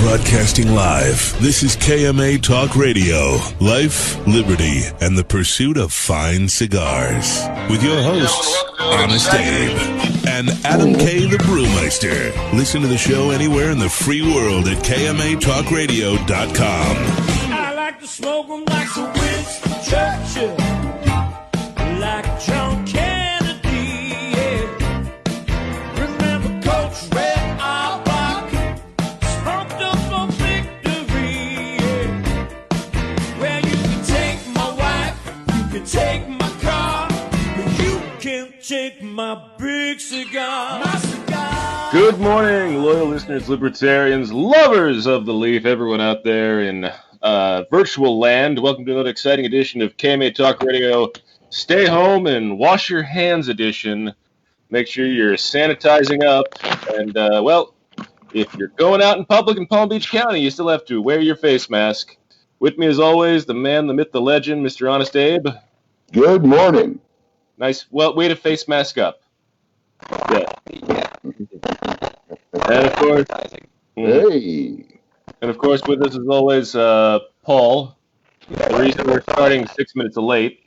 Broadcasting live, this is KMA Talk Radio. Life, liberty, and the pursuit of fine cigars. With your hosts, Honest Abe and Adam K. the Brewmeister. Listen to the show anywhere in the free world at KMATalkRadio.com. I like to smoke them like Sir Winston Churchill, like John Kennedy, yeah. Remember Coach Red Auerbach, smoked up for victory, yeah. Well, you can take my wife, you can take my car, but you can't take my big cigar. My cigar. Good morning, loyal listeners, libertarians, lovers of the leaf, everyone out there in virtual land. Welcome to another exciting edition of KMA Talk Radio. Stay home and wash your hands edition. Make sure you're sanitizing up. And, well, if you're going out in public in Palm Beach County, you still have to wear your face mask. With me, as always, the man, the myth, the legend, Mr. Honest Abe. Good morning. Nice. Well, way to face mask up. Yeah. And, of course... Hey. And, of course, with us, as always, Paul. The reason we're starting 6 minutes late.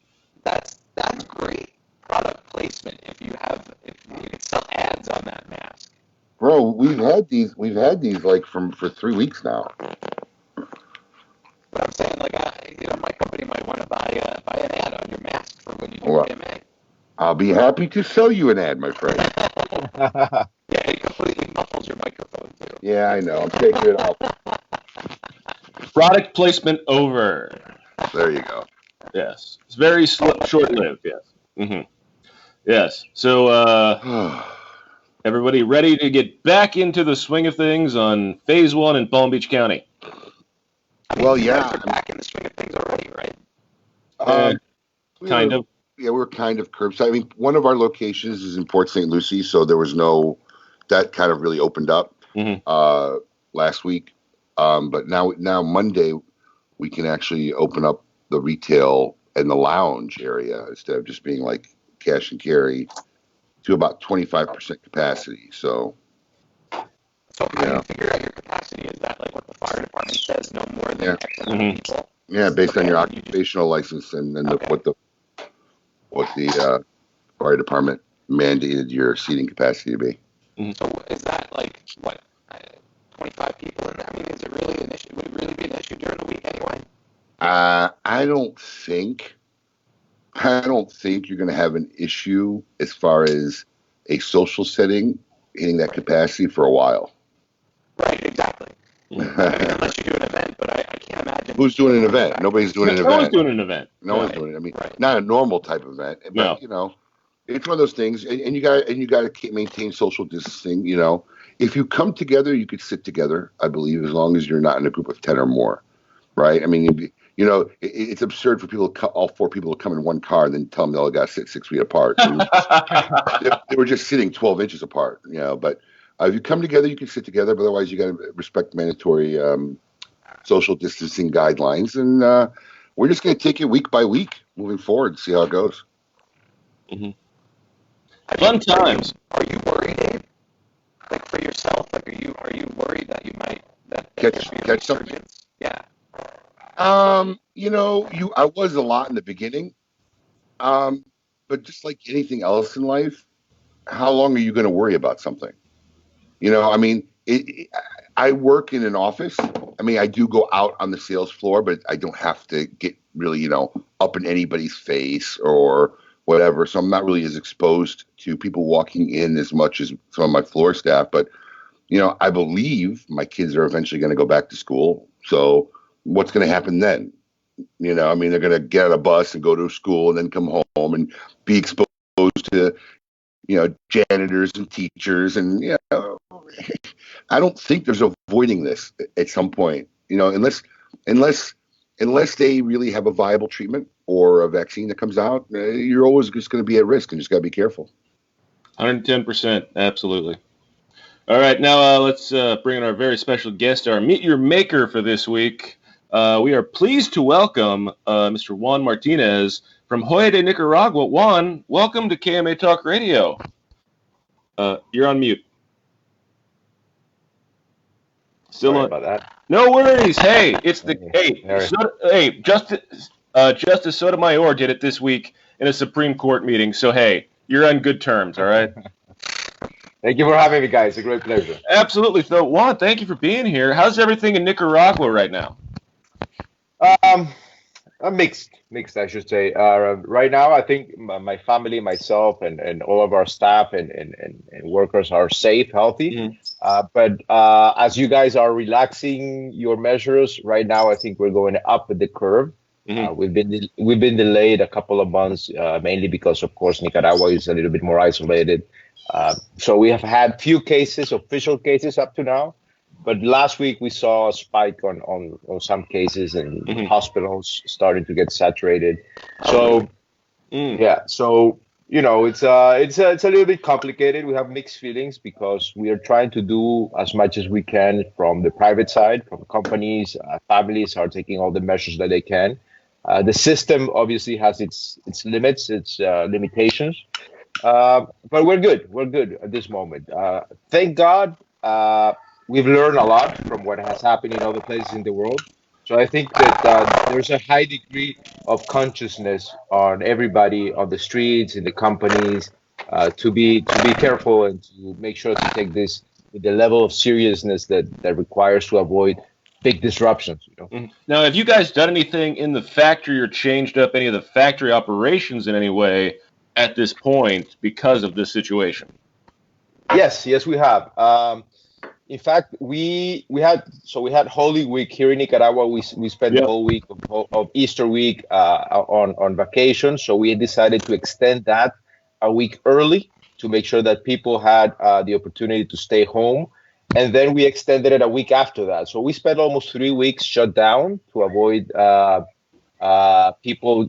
That's great product placement if you can sell ads on that mask. Bro, we've had these like for 3 weeks now. But I'm saying, like, my company might want to buy an ad on your mask for when you do Well, KMA. I'll be happy to sell you an ad, my friend. Yeah, it completely muffles your microphone, too. Yeah, I know. I'm taking it off. Product placement over. There you go. Yes. It's very short-lived, yes. Mm-hmm. Yes. So, everybody ready to get back into the swing of things on Phase 1 in Palm Beach County? Well, yeah. We're back in the swing of things already, right? Kind of. Yeah, we're kind of curbside. I mean, one of our locations is in Port St. Lucie, so there was that kind of really opened up last week. But now Monday, we can actually open up the retail and the lounge area instead of just being like cash and carry to about 25% capacity. So how do you figure out your capacity? Is that like what the fire department says, no more than X amount of people? Yeah, based on your occupational license and what the fire department mandated your seating capacity to be. So is that like, 25 people in there? I mean, is it really an issue? Would it really be an issue during the week anyway? I don't think you're going to have an issue as far as a social setting hitting that capacity for a while. Right, exactly. I mean, unless you do an event, but I can't imagine. Who's doing an event? Nobody's doing an event. No one's doing an event. No one's doing it. I mean, not a normal type of event, but it's one of those things, and you got to maintain social distancing. If you come together, you could sit together, I believe, as long as you're not in a group of 10 or more, right? I mean, it's absurd for all four people to come in one car and then tell them they all got to sit 6 feet apart. They were just sitting 12 inches apart, But if you come together, you can sit together. But otherwise, you got to respect mandatory social distancing guidelines. And we're just going to take it week by week moving forward, see how it goes. Mm-hmm. Fun times. Are you worried, Abe? Like for yourself, like are you worried that you might catch something? Yeah. I was a lot in the beginning, but just like anything else in life, how long are you going to worry about something? I mean, I work in an office. I mean, I do go out on the sales floor, but I don't have to get really, up in anybody's face or whatever. So I'm not really as exposed to people walking in as much as some of my floor staff. But, I believe my kids are eventually going to go back to school. So what's going to happen then? They're going to get on a bus and go to school and then come home and be exposed to, janitors and teachers. And, I don't think there's avoiding this at some point, unless they really have a viable treatment or a vaccine that comes out, you're always just going to be at risk and just got to be careful. 110%. Absolutely. All right. Now let's bring in our very special guest, our Meet Your Maker for this week. We are pleased to welcome Mr. Juan Martinez from Joya de Nicaragua. Juan, welcome to KMA Talk Radio. You're on mute. Still Sorry on. about that. No worries. Hey, it's the Harry. Justice Sotomayor did it this week in a Supreme Court meeting. So hey, you're on good terms. All right. Thank you for having me, guys. A great pleasure. Absolutely. So Juan, thank you for being here. How's everything in Nicaragua right now? Mixed, I should say. Right now, I think my family, myself, and all of our staff and workers are safe, healthy. But as you guys are relaxing your measures right now, I think we're going up the curve. We've been delayed a couple of months, mainly because, of course, Nicaragua is a little bit more isolated. So we have had few cases, official cases up to now. But last week we saw a spike on some cases and hospitals starting to get saturated. So so it's a little bit complicated. We have mixed feelings because we are trying to do as much as we can from the private side, from companies, families are taking all the measures that they can. The system obviously has its limits, its limitations. But we're good at this moment. Thank God. We've learned a lot from what has happened in other places in the world. So I think that there's a high degree of consciousness on everybody on the streets, in the companies, to be careful and to make sure to take this with the level of seriousness that requires to avoid big disruptions. Now, have you guys done anything in the factory or changed up any of the factory operations in any way at this point because of this situation? Yes, we have. In fact, we had Holy Week here in Nicaragua. We spent the whole week of Easter week on vacation. So we decided to extend that a week early to make sure that people had the opportunity to stay home. And then we extended it a week after that. So we spent almost 3 weeks shut down to avoid people,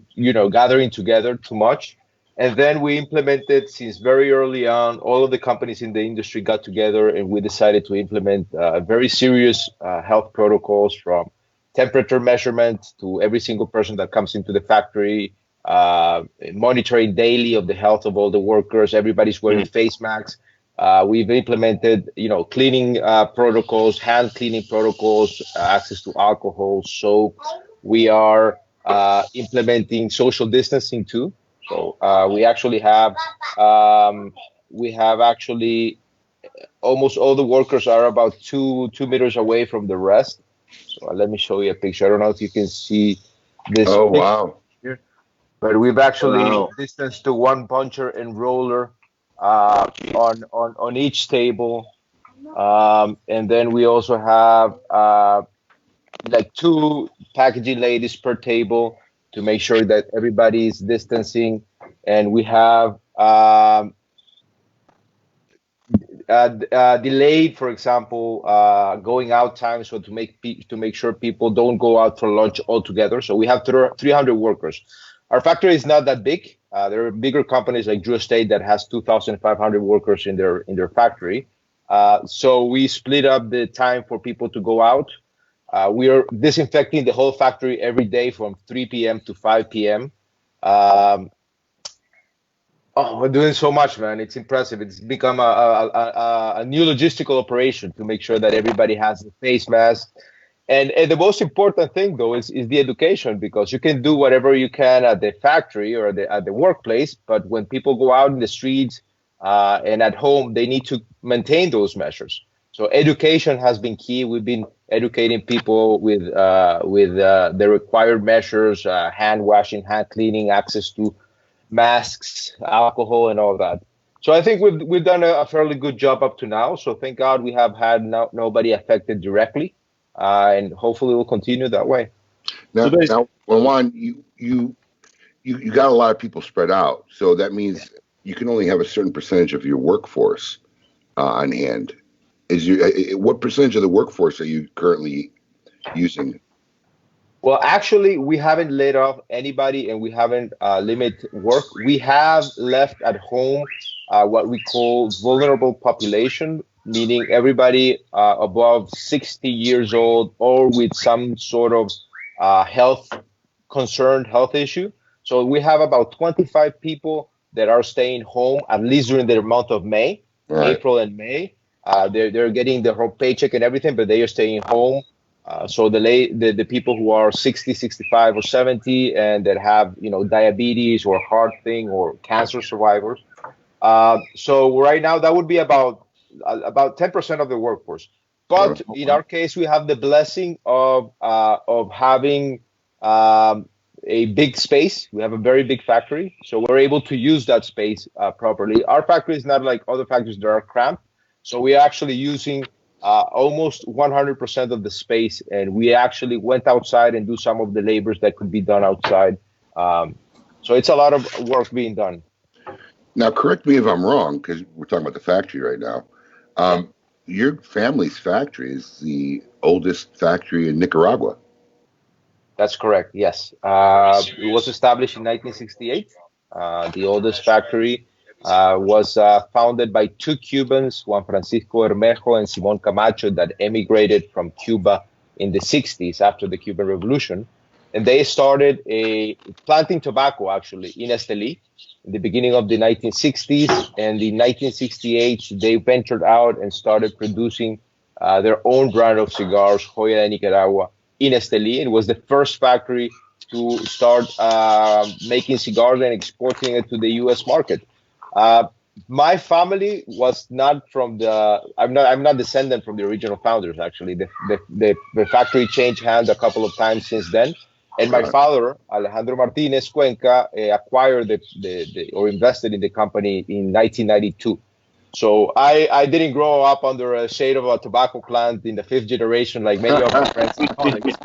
gathering together too much. And then we implemented, since very early on, all of the companies in the industry got together and we decided to implement very serious health protocols, from temperature measurement to every single person that comes into the factory, monitoring daily of the health of all the workers. Everybody's wearing face masks. We've implemented, cleaning protocols, hand cleaning protocols, access to alcohol, soap. We are implementing social distancing too. So we actually have almost all the workers are about 2 meters away from the rest. So let me show you a picture. I don't know if you can see this. Oh, wow. Here. But we've actually distanced to one puncher and roller on each table. And then we also have like 2 packaging ladies per table to make sure that everybody is distancing. And we have delayed, for example, going out time, so to make sure people don't go out for lunch altogether. So we have 300 workers. Our factory is not that big. There are bigger companies like Drew Estate that has 2,500 workers in their factory. So we split up the time for people to go out. We are disinfecting the whole factory every day from 3 p.m. to 5 p.m. We're doing so much, man. It's impressive. It's become a new logistical operation to make sure that everybody has a face mask. And the most important thing, though, is the education, because you can do whatever you can at the factory or at the workplace. But when people go out in the streets and at home, they need to maintain those measures. So education has been key. We've been educating people with the required measures, hand washing, hand cleaning, access to masks, alcohol, and all that. So I think we've done a fairly good job up to now. So thank God we have had nobody affected directly, and hopefully we'll continue that way. Now, Juan, you got a lot of people spread out, so that means you can only have a certain percentage of your workforce on hand. What percentage of the workforce are you currently using? Well, actually, we haven't laid off anybody and we haven't limited work. We have left at home what we call vulnerable population, meaning everybody above 60 years old or with some sort of health issue. So we have about 25 people that are staying home, at least during the month of May, April and May. They're getting the whole paycheck and everything, but they are staying home. So the people who are 60, 65, or 70 and that have, diabetes or heart thing or cancer survivors. So right now that would be about 10% of the workforce. But in our case, we have the blessing of having a big space. We have a very big factory, so we're able to use that space properly. Our factory is not like other factories that are cramped, so we are actually using almost 100% of the space, and we actually went outside and do some of the labors that could be done outside. So it's a lot of work being done. Now, correct me if I'm wrong, because we're talking about the factory right now. Your family's factory is the oldest factory in Nicaragua. That's correct, yes. It was established in 1968. The oldest factory was founded by two Cubans, Juan Francisco Bermejo and Simón Camacho, that emigrated from Cuba in the 60s after the Cuban Revolution. And they started planting tobacco, actually, in Esteli in the beginning of the 1960s. And in 1968, they ventured out and started producing their own brand of cigars, Joya de Nicaragua, in Esteli. It was the first factory to start making cigars and exporting it to the U.S. market. My family was not from I'm not descendant from the original founders, actually. The factory changed hands a couple of times since then. And my father, Alejandro Martinez Cuenca, acquired or invested in the company in 1992. So I didn't grow up under a shade of a tobacco plant in the fifth generation like many of my friends and colleagues.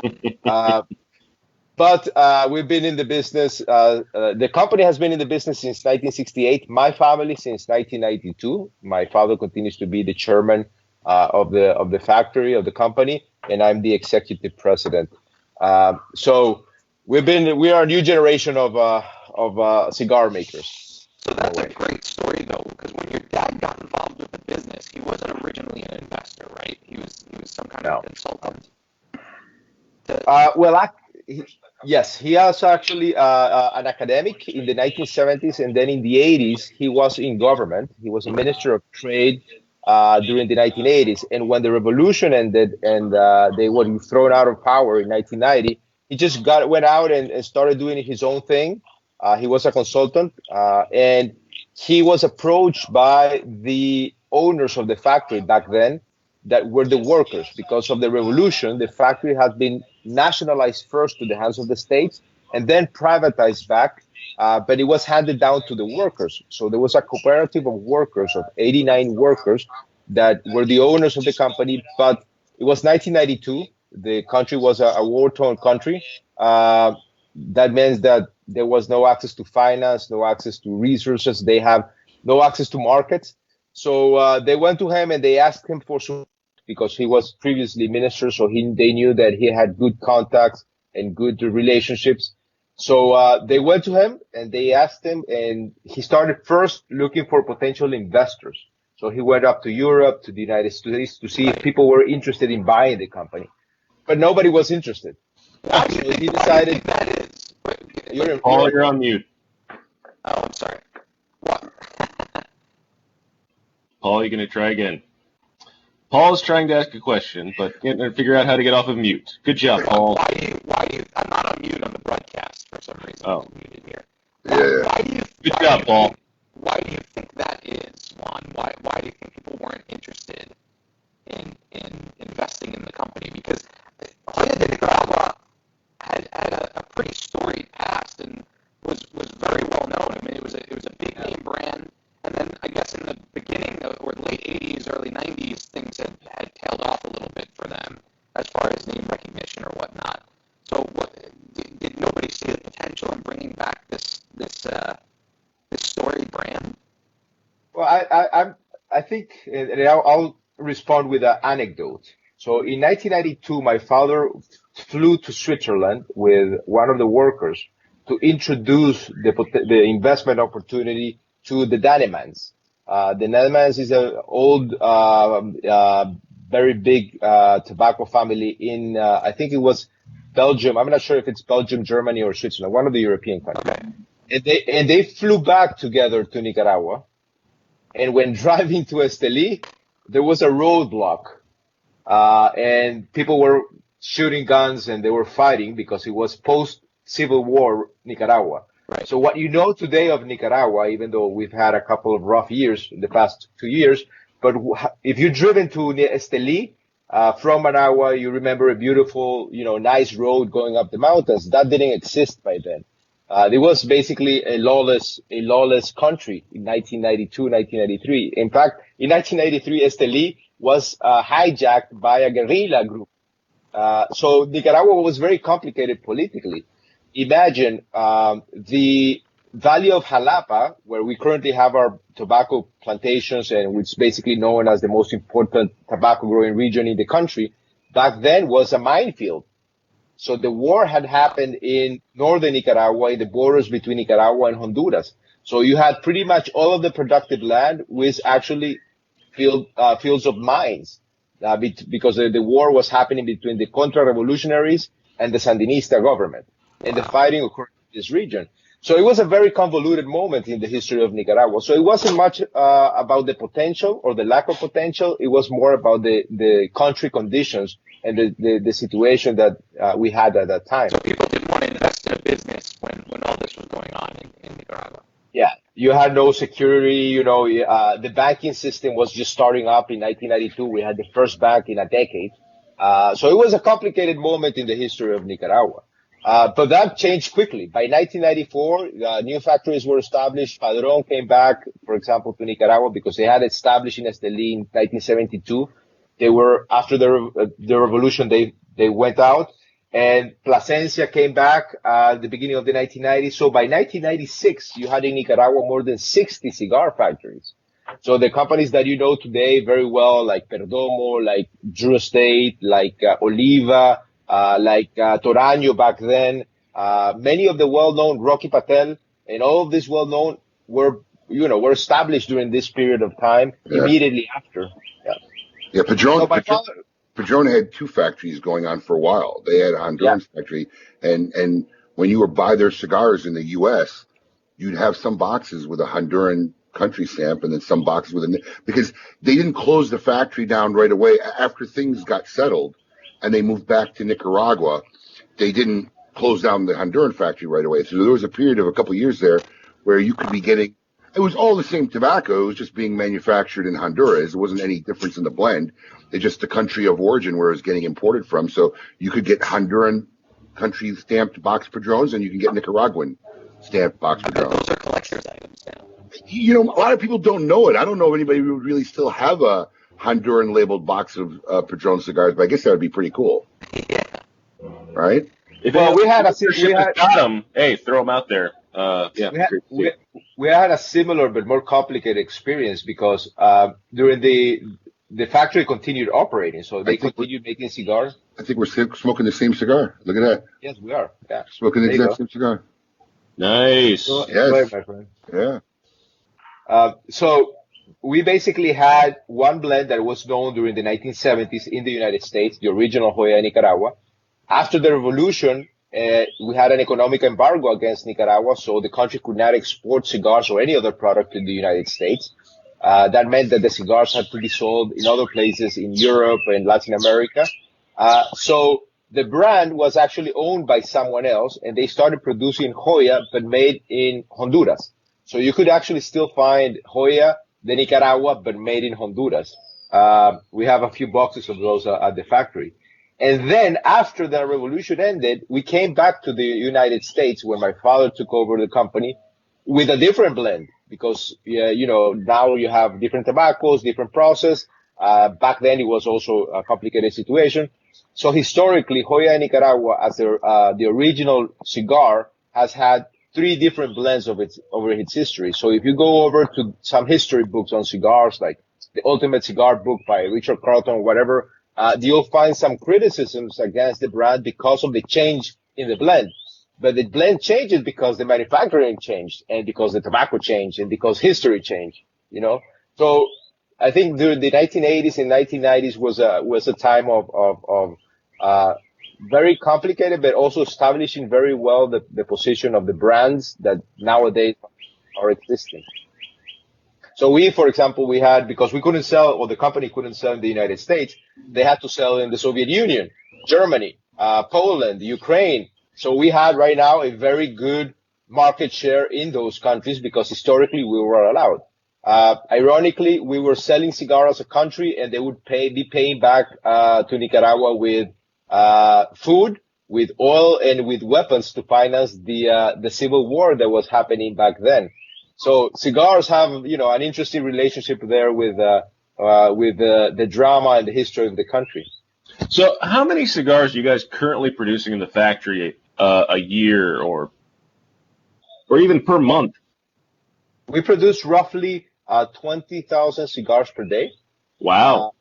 But we've been in the business. The company has been in the business since 1968. My family since 1992. My father continues to be the chairman of the factory, of the company, and I'm the executive president. So we are a new generation of cigar makers. So that's a great story, though, because when your dad got involved with the business, he wasn't originally an investor, right? He was some kind of consultant. Yes, he was actually an academic in the 1970s, and then in the 80s, he was in government. He was a minister of trade during the 1980s. And when the revolution ended and they were thrown out of power in 1990, he just went out and started doing his own thing. He was a consultant, and he was approached by the owners of the factory back then that were the workers. Because of the revolution, the factory had been nationalized first to the hands of the states and then privatized back, but it was handed down to the workers. So there was a cooperative of workers, of 89 workers, that were the owners of the company. But it was 1992. The country was a war-torn country. That means that there was no access to finance, no access to resources. They have no access to markets. So they went to him and they asked him for support because he was previously minister. So they knew that he had good contacts and good relationships. So they went to him and they asked him, and he started first looking for potential investors. So he went up to Europe, to the United States to see if people were interested in buying the company. But nobody was interested. Why do you think that is? You're on mute. Oh, I'm sorry. What? Paul, you're going to try again. Paul's trying to ask a question, but can't figure out how to get off of mute. Good job, Paul. Why do you, I'm not on mute on the broadcast for some reason. Oh. I'm muted here. Good job, Paul. Why do you think that is, Juan? Why do you think people weren't interested in investing in the company? Because Joya de Nicaragua had a pretty storied past and was very well known. I mean, it was a big name brand. And then I guess in the beginning or late 80s, early 90s, things had tailed off a little bit for them as far as name recognition or whatnot. So did nobody see the potential in bringing back this storied brand? Well, I think I'll respond with an anecdote. So in 1992, my father flew to Switzerland with one of the workers to introduce the investment opportunity to the Danemans. The Danemans is an old, very big tobacco family in, I think it was Belgium. I'm not sure if it's Belgium, Germany, or Switzerland, one of the European countries. Okay. And they flew back together to Nicaragua. And when driving to Esteli, there was a roadblock, and people were shooting guns and they were fighting because it was post-Civil War Nicaragua. Right. So what you know today of Nicaragua, even though we've had a couple of rough years in the past 2 years, but if you've driven to Esteli from Managua, you remember a beautiful, nice road going up the mountains. That didn't exist by then. It was basically a lawless country in 1992, 1993. In fact, in 1993, Esteli was hijacked by a guerrilla group. So Nicaragua was very complicated politically. Imagine the Valley of Jalapa, where we currently have our tobacco plantations and which is basically known as the most important tobacco growing region in the country, back then was a minefield. So the war had happened in northern Nicaragua, in the borders between Nicaragua and Honduras. So you had pretty much all of the productive land was actually fields of mines, because the war was happening between the Contra-Revolutionaries and the Sandinista government. And the fighting occurred in this region. So it was a very convoluted moment in the history of Nicaragua. So it wasn't much about the potential or the lack of potential. It was more about the country conditions and the situation that we had at that time. So people didn't want to invest in a business when all this was going on in Nicaragua. Yeah, you had no security. The banking system was just starting up in 1992. We had the first bank in a decade. So it was a complicated moment in the history of Nicaragua. But that changed quickly. By 1994, new factories were established. Padron came back, for example, to Nicaragua because they had established in Esteli in 1972. They were, after the revolution, they went out. And Plasencia came back at the beginning of the 1990s. So by 1996, you had in Nicaragua more than 60 cigar factories. So the companies that you know today very well, like Perdomo, like Drew Estate, like Oliva, like Toraño back then, many of the well-known Rocky Patel and all of these well-known were established during this period of time immediately after. Yeah, Padron had two factories going on for a while. They had a Honduran factory, and when you were buy their cigars in the U.S., you'd have some boxes with a Honduran country stamp and then some boxes with because they didn't close the factory down right away after things got settled. And they moved back to Nicaragua, they didn't close down the Honduran factory right away. So there was a period of a couple of years there where you could be getting, it was all the same tobacco, it was just being manufactured in Honduras. There wasn't any difference in the blend. It's just the country of origin where it was getting imported from. So you could get Honduran country stamped box Padrones and you can get Nicaraguan stamped box Padrones. Those are collector's items now. A lot of people don't know it. I don't know if anybody would really still have a Honduran labeled box of Padron cigars, but I guess that would be pretty cool. Yeah. Right? If we had got them, hey, throw them out there. We had a similar but more complicated experience because during the factory continued operating, so they continued making cigars. I think we're smoking the same cigar. Look at that. Yes, we are. Yeah, smoking the exact same cigar. Nice. Yes. My friend. Yeah. So we basically had one blend that was known during the 1970s in the United States, the original Joya de Nicaragua. After the revolution, we had an economic embargo against Nicaragua, so the country could not export cigars or any other product to the United States. That meant that the cigars had to be sold in other places in Europe and Latin America. So the brand was actually owned by someone else, and they started producing Joya, but made in Honduras. So you could actually still find Joya de Nicaragua, but made in Honduras. We have a few boxes of those at the factory. And then after the revolution ended, we came back to the United States when my father took over the company with a different blend because, now you have different tobaccos, different process. Back then it was also a complicated situation. So historically, Joya de Nicaragua, as the original cigar, has had 3 different blends over its history. So if you go over to some history books on cigars, like the Ultimate Cigar book by Richard Carlton or whatever, you'll find some criticisms against the brand because of the change in the blend. But the blend changes because the manufacturing changed and because the tobacco changed and because history changed, So I think during the 1980s and 1990s was a time of very complicated, but also establishing very well the position of the brands that nowadays are existing. So we, for example, we had, because we couldn't sell, or the company couldn't sell in the United States, they had to sell in the Soviet Union, Germany, Poland, Ukraine. So we had right now a very good market share in those countries because historically we were allowed. Ironically, we were selling cigars as a country, and they would be paying back to Nicaragua with food, with oil, and with weapons to finance the civil war that was happening back then. So cigars have, an interesting relationship there with the drama and the history of the country. So how many cigars are you guys currently producing in the factory a year or even per month? We produce roughly 20,000 cigars per day. Wow.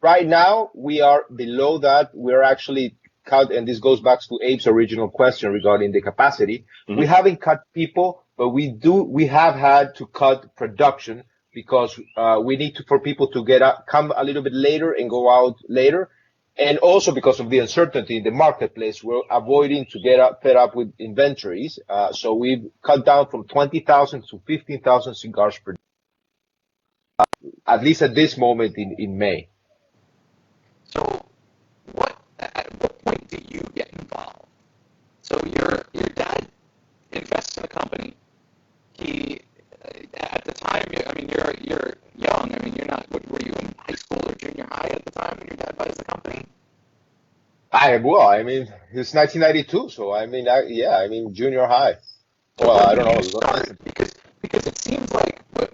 Right now, we are below that. We're actually cut, and this goes back to Abe's original question regarding the capacity. Mm-hmm. We haven't cut people, but we have had to cut production because we need for people to come a little bit later and go out later. And also because of the uncertainty in the marketplace, we're avoiding to get fed up with inventories. So we've cut down from 20,000 to 15,000 cigars per day, at least at this moment in May. So at what point do you get involved? So your dad invests in the company. He, at the time, you're young. You're not, were you in high school or junior high at the time when your dad buys the company? It's 1992, so junior high. So well, I don't know. Started? Because it seems like what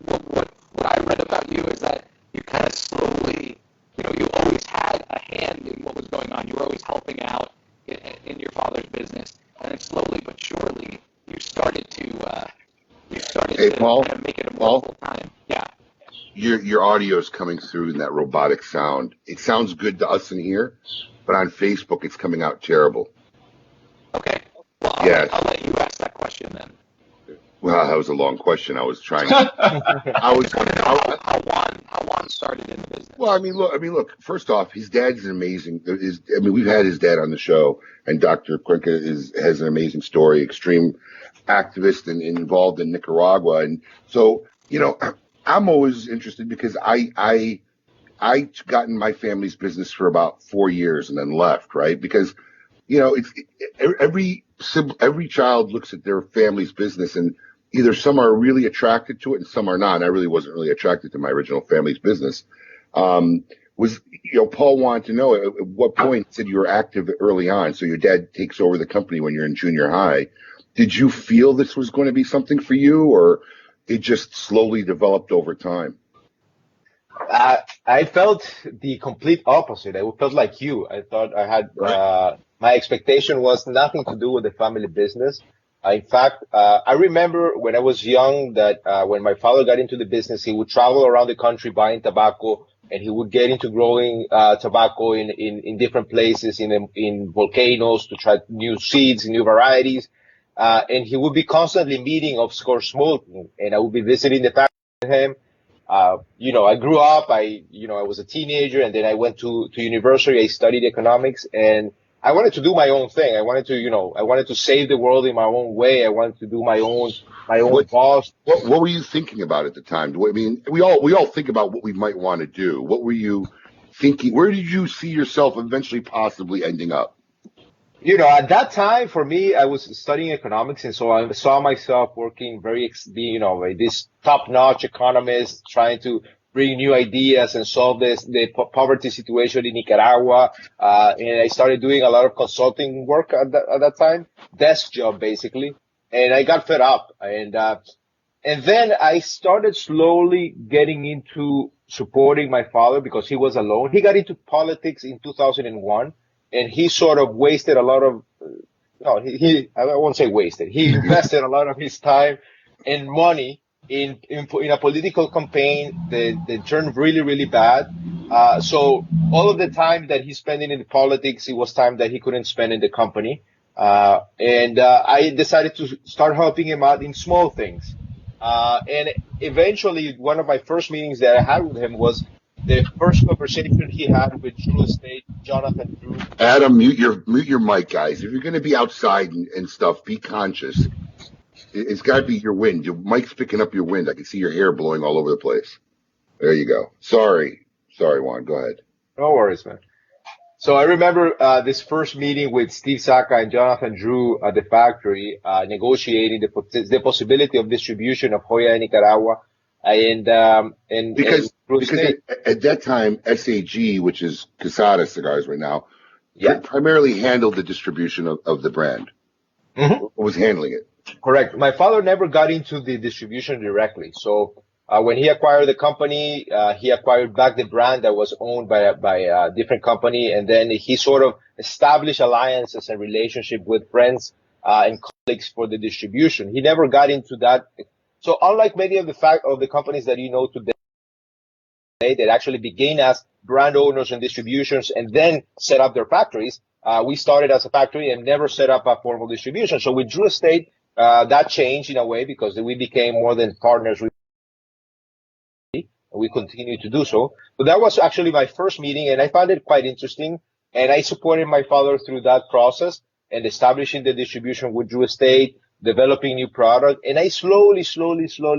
I read about you is that you kind of slowly, you always had a hand in what was going on. You were always helping out in your father's business, and then slowly but surely you started to Paul, kind of make it a more full time. Yeah. Your audio is coming through in that robotic sound. It sounds good to us in here, but on Facebook it's coming out terrible. Okay. Well, I'll let you ask that question then. Well, that was a long question. I was trying. I was going to know how Juan started in the business. Well, look. First off, his dad's an amazing. We've had his dad on the show, and Dr. Cuenca has an amazing story. Extreme activist and involved in Nicaragua, and so I'm always interested because I got in my family's business for about 4 years and then left, right? Because every child looks at their family's business and either some are really attracted to it and some are not. And I really wasn't really attracted to my original family's business. Paul wanted to know at what point, he said you were active early on. So your dad takes over the company when you're in junior high. Did you feel this was going to be something for you, or it just slowly developed over time? I felt the complete opposite. I felt like you. I thought I had, my expectation was nothing to do with the family business. In fact, I remember when I was young that when my father got into the business, he would travel around the country buying tobacco, and he would get into growing tobacco in different places, in volcanoes, to try new seeds, new varieties. And he would be constantly meeting, of course, smoking, and I would be visiting the factory with him. I grew up, I was a teenager, and then I went to university. I studied economics, and I wanted to do my own thing. I wanted to save the world in my own way. I wanted to do my own boss. What were you thinking about at the time? We all think about what we might want to do. What were you thinking? Where did you see yourself eventually possibly ending up? At that time, for me, I was studying economics, and so I saw myself working this top-notch economist, trying to bring new ideas and solve the poverty situation in Nicaragua. And I started doing a lot of consulting work at that time, desk job basically. And I got fed up, and then I started slowly getting into supporting my father because he was alone. He got into politics in 2001. And he sort of wasted a lot of, I won't say wasted. He invested a lot of his time and money in a political campaign that turned really, really bad. So all of the time that he's spending in politics, it was time that he couldn't spend in the company. And I decided to start helping him out in small things. And eventually, one of my first meetings that I had with him was the first conversation he had with True Estate, Jonathan Drew. Adam, mute your mic, guys. If you're going to be outside and stuff, be conscious. It's got to be your wind. Your mic's picking up your wind. I can see your hair blowing all over the place. There you go. Sorry, Juan. Go ahead. No worries, man. So I remember this first meeting with Steve Saka and Jonathan Drew at the factory, negotiating the possibility of distribution of Joya de Nicaragua, because at that time SAG, which is Quesada Cigars right now, primarily handled the distribution of the brand. Mm-hmm. Was handling it. Correct. My father never got into the distribution directly, so. When he acquired the company, he acquired back the brand that was owned by a different company, and then he sort of established alliances and relationship with friends and colleagues for the distribution. He never got into that. So unlike many of the companies that you know today that actually began as brand owners and distributions and then set up their factories, we started as a factory and never set up a formal distribution. So with Drew Estate, that changed in a way because we became more than partners. We continue to do so. But that was actually my first meeting, and I found it quite interesting. And I supported my father through that process and establishing the distribution with Drew Estate, developing new product. And I slowly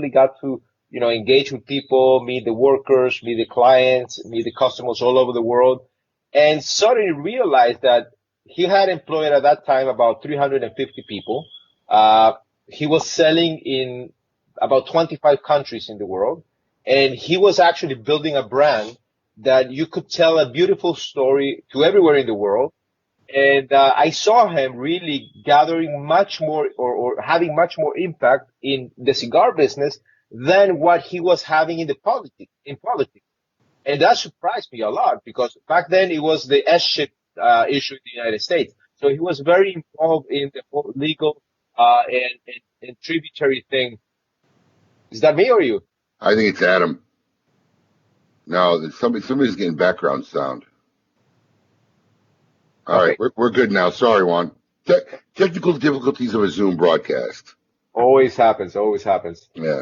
got to, engage with people, meet the workers, meet the clients, meet the customers all over the world, and suddenly realized that he had employed at that time about 350 people. He was selling in about 25 countries in the world. And he was actually building a brand that you could tell a beautiful story to everywhere in the world. And I saw him really gathering much more or having much more impact in the cigar business than what he was having in politics. And that surprised me a lot because back then it was the S-chip issue in the United States. So he was very involved in the whole legal and tributary thing. Is that me or you? I think it's Adam. No, somebody's getting background sound. All right, we're good now. Sorry, Juan. Technical difficulties of a Zoom broadcast. Always happens. Yeah.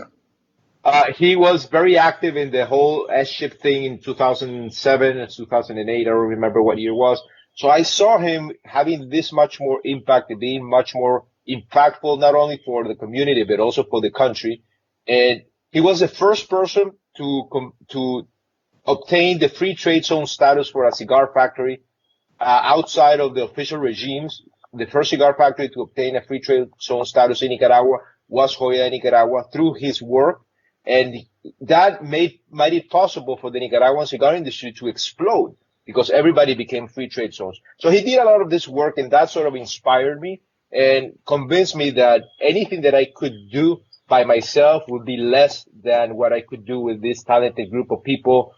He was very active in the whole S-chip thing in 2007 and 2008. I don't remember what year it was. So I saw him having this much more impact and being much more impactful, not only for the community, but also for the country. And he was the first person to obtain the free trade zone status for a cigar factory outside of the official regimes. The first cigar factory to obtain a free trade zone status in Nicaragua was Joya de Nicaragua through his work, and that made it possible for the Nicaraguan cigar industry to explode because everybody became free trade zones. So he did a lot of this work, and that sort of inspired me and convinced me that anything that I could do by myself would be less than what I could do with this talented group of people,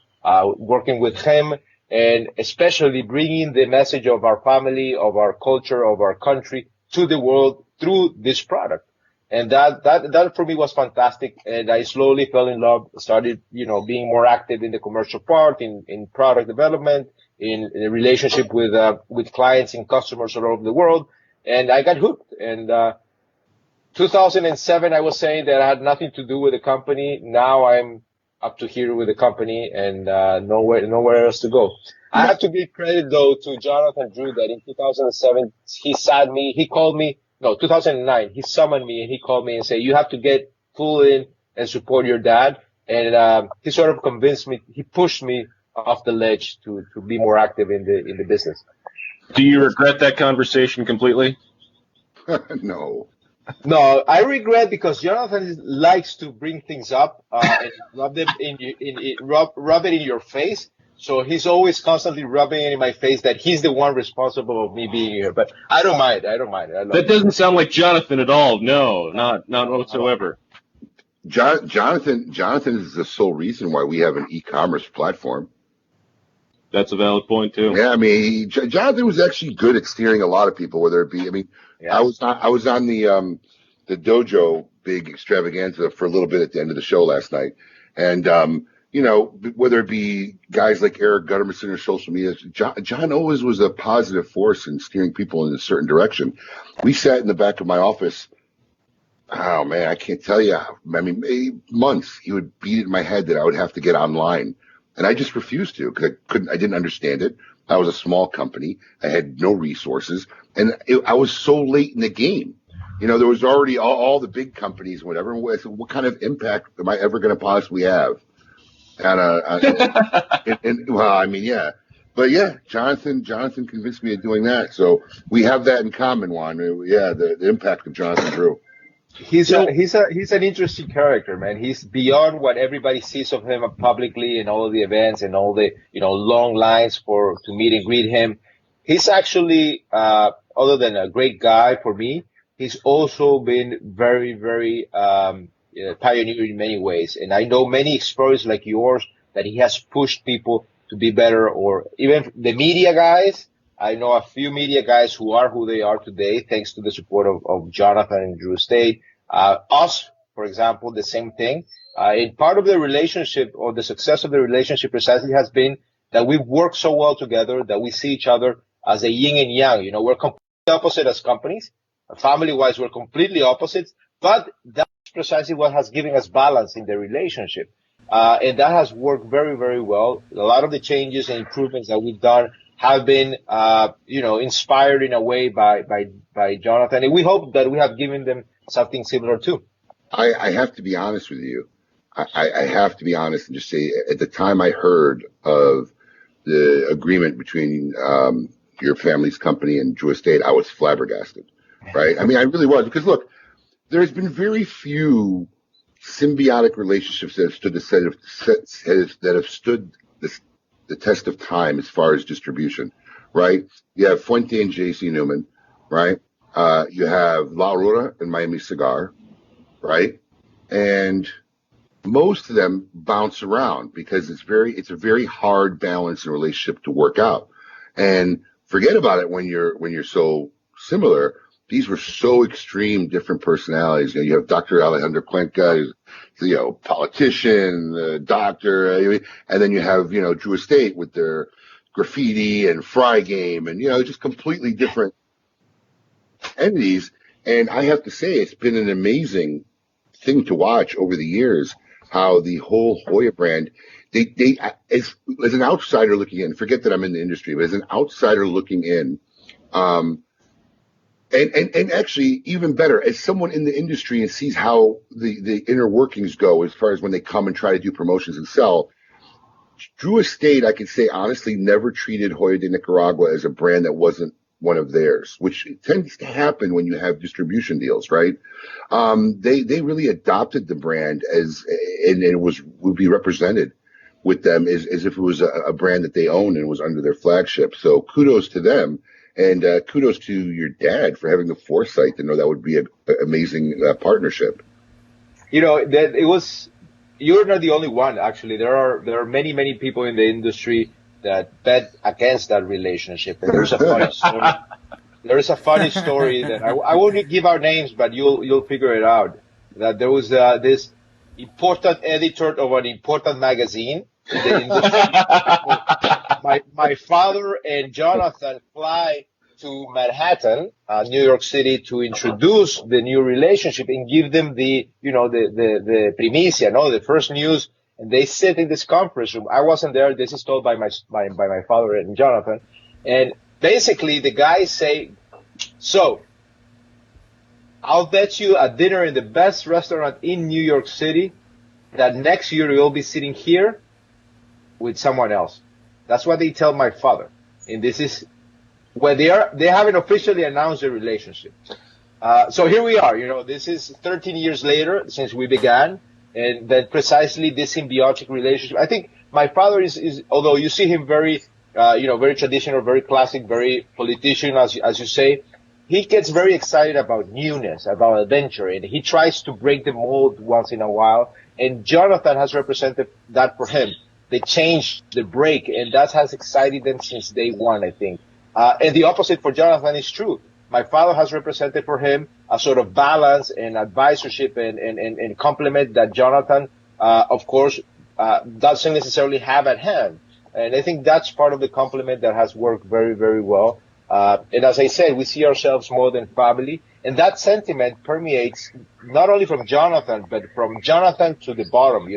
working with him, and especially bringing the message of our family, of our culture, of our country to the world through this product. And that for me was fantastic. And I slowly fell in love, started, being more active in the commercial part, in product development, in a relationship with clients and customers all over the world. And I got hooked. And, 2007, I was saying that I had nothing to do with the company. Now I'm up to here with the company and nowhere else to go. I have to give credit, though, to Jonathan Drew that in 2007, he called me, 2009, he summoned me and he called me and said, you have to get full in and support your dad. And he sort of convinced me, he pushed me off the ledge to be more active in the business. Do you regret that conversation completely? No. No, I regret because Jonathan likes to bring things up and rub it in your face. So he's always constantly rubbing it in my face that he's the one responsible of me being here. But I don't mind. That doesn't sound like Jonathan at all. No, not whatsoever. Jonathan is the sole reason why we have an e-commerce platform. That's a valid point too. Yeah, I mean, Jonathan was actually good at steering a lot of people, whether it be, I was on the dojo big extravaganza for a little bit at the end of the show last night. And, whether it be guys like Eric Gutterman or social media, John always was a positive force in steering people in a certain direction. We sat in the back of my office. Oh man, I can't tell you. Months he would beat it in my head that I would have to get online. And I just refused to because I didn't understand it. I was a small company. I had no resources and I was so late in the game. You know, there was already all the big companies, whatever. So what kind of impact am I ever going to possibly have? Well, I mean, yeah. But yeah, Jonathan convinced me of doing that. So we have that in common, Juan. Yeah, the impact of Jonathan Drew. He's an interesting character, man. He's beyond what everybody sees of him publicly and all of the events and all the, long lines to meet and greet him. He's actually, other than a great guy for me, he's also been very, very, pioneer in many ways. And I know many stories like yours that he has pushed people to be better, or even the media guys. I know a few media guys who are who they are today, thanks to the support of Jonathan and Drew Estate. Us, for example, the same thing. And part of the relationship, or the success of the relationship precisely, has been that we've worked so well together that we see each other as a yin and yang. We're completely opposite as companies. Family-wise, we're completely opposites. But that's precisely what has given us balance in the relationship. And that has worked very, very well. A lot of the changes and improvements that we've done have been, inspired in a way by Jonathan. And we hope that we have given them something similar too. I have to be honest with you. I have to be honest and just say, at the time I heard of the agreement between your family's company and Drew Estate, I was flabbergasted, right? I mean, I really was, because look, there's been very few symbiotic relationships that have stood the test of time as far as distribution, right? You have Fuente and JC Newman, right? You have La Aurora and Miami Cigar, right? And most of them bounce around because it's a very hard balance and relationship to work out. And forget about it when you're so similar. These were so extreme different personalities. You have Dr. Alejandro Cuenca, who's, politician, doctor, and then you have, Drew Estate with their graffiti and fry game and, just completely different entities. And I have to say, it's been an amazing thing to watch over the years, how the whole Joya brand, they as an outsider looking in, forget that I'm in the industry, but as an outsider looking in, and actually even better, as someone in the industry and sees how the inner workings go as far as when they come and try to do promotions and sell, Drew Estate, I can say honestly, never treated Joya de Nicaragua as a brand that wasn't one of theirs, which tends to happen when you have distribution deals, right? They really adopted the brand and it would be represented with them as if it was a brand that they own and was under their flagship. So kudos to them. And kudos to your dad for having the foresight to know that would be an amazing partnership. That it was. You're not the only one, actually. There are many, many people in the industry that bet against that relationship. And there's a funny story. There is a funny story that I won't give our names, but you'll figure it out. That there was this important editor of an important magazine in the industry. My father and Jonathan fly to Manhattan, New York City, to introduce the new relationship and give them the primicia, the first news. And they sit in this conference room. I wasn't there. This is told by my father and Jonathan. And basically, the guys say, "So, I'll bet you a dinner in the best restaurant in New York City that next year you'll be sitting here with someone else." That's what they tell my father. And this is where they haven't officially announced their relationship. So here we are, this is 13 years later since we began, and that precisely this symbiotic relationship. I think my father is although you see him very, very traditional, very classic, very politician, as you say, he gets very excited about newness, about adventure, and he tries to break the mold once in a while. And Jonathan has represented that for him. They changed the break, and that has excited them since day one, I think. And the opposite for Jonathan is true. My father has represented for him a sort of balance and advisorship and complement that Jonathan, of course, doesn't necessarily have at hand. And I think that's part of the complement that has worked very, very well. And as I said, we see ourselves more than family. And that sentiment permeates not only from Jonathan, but from Jonathan to the bottom,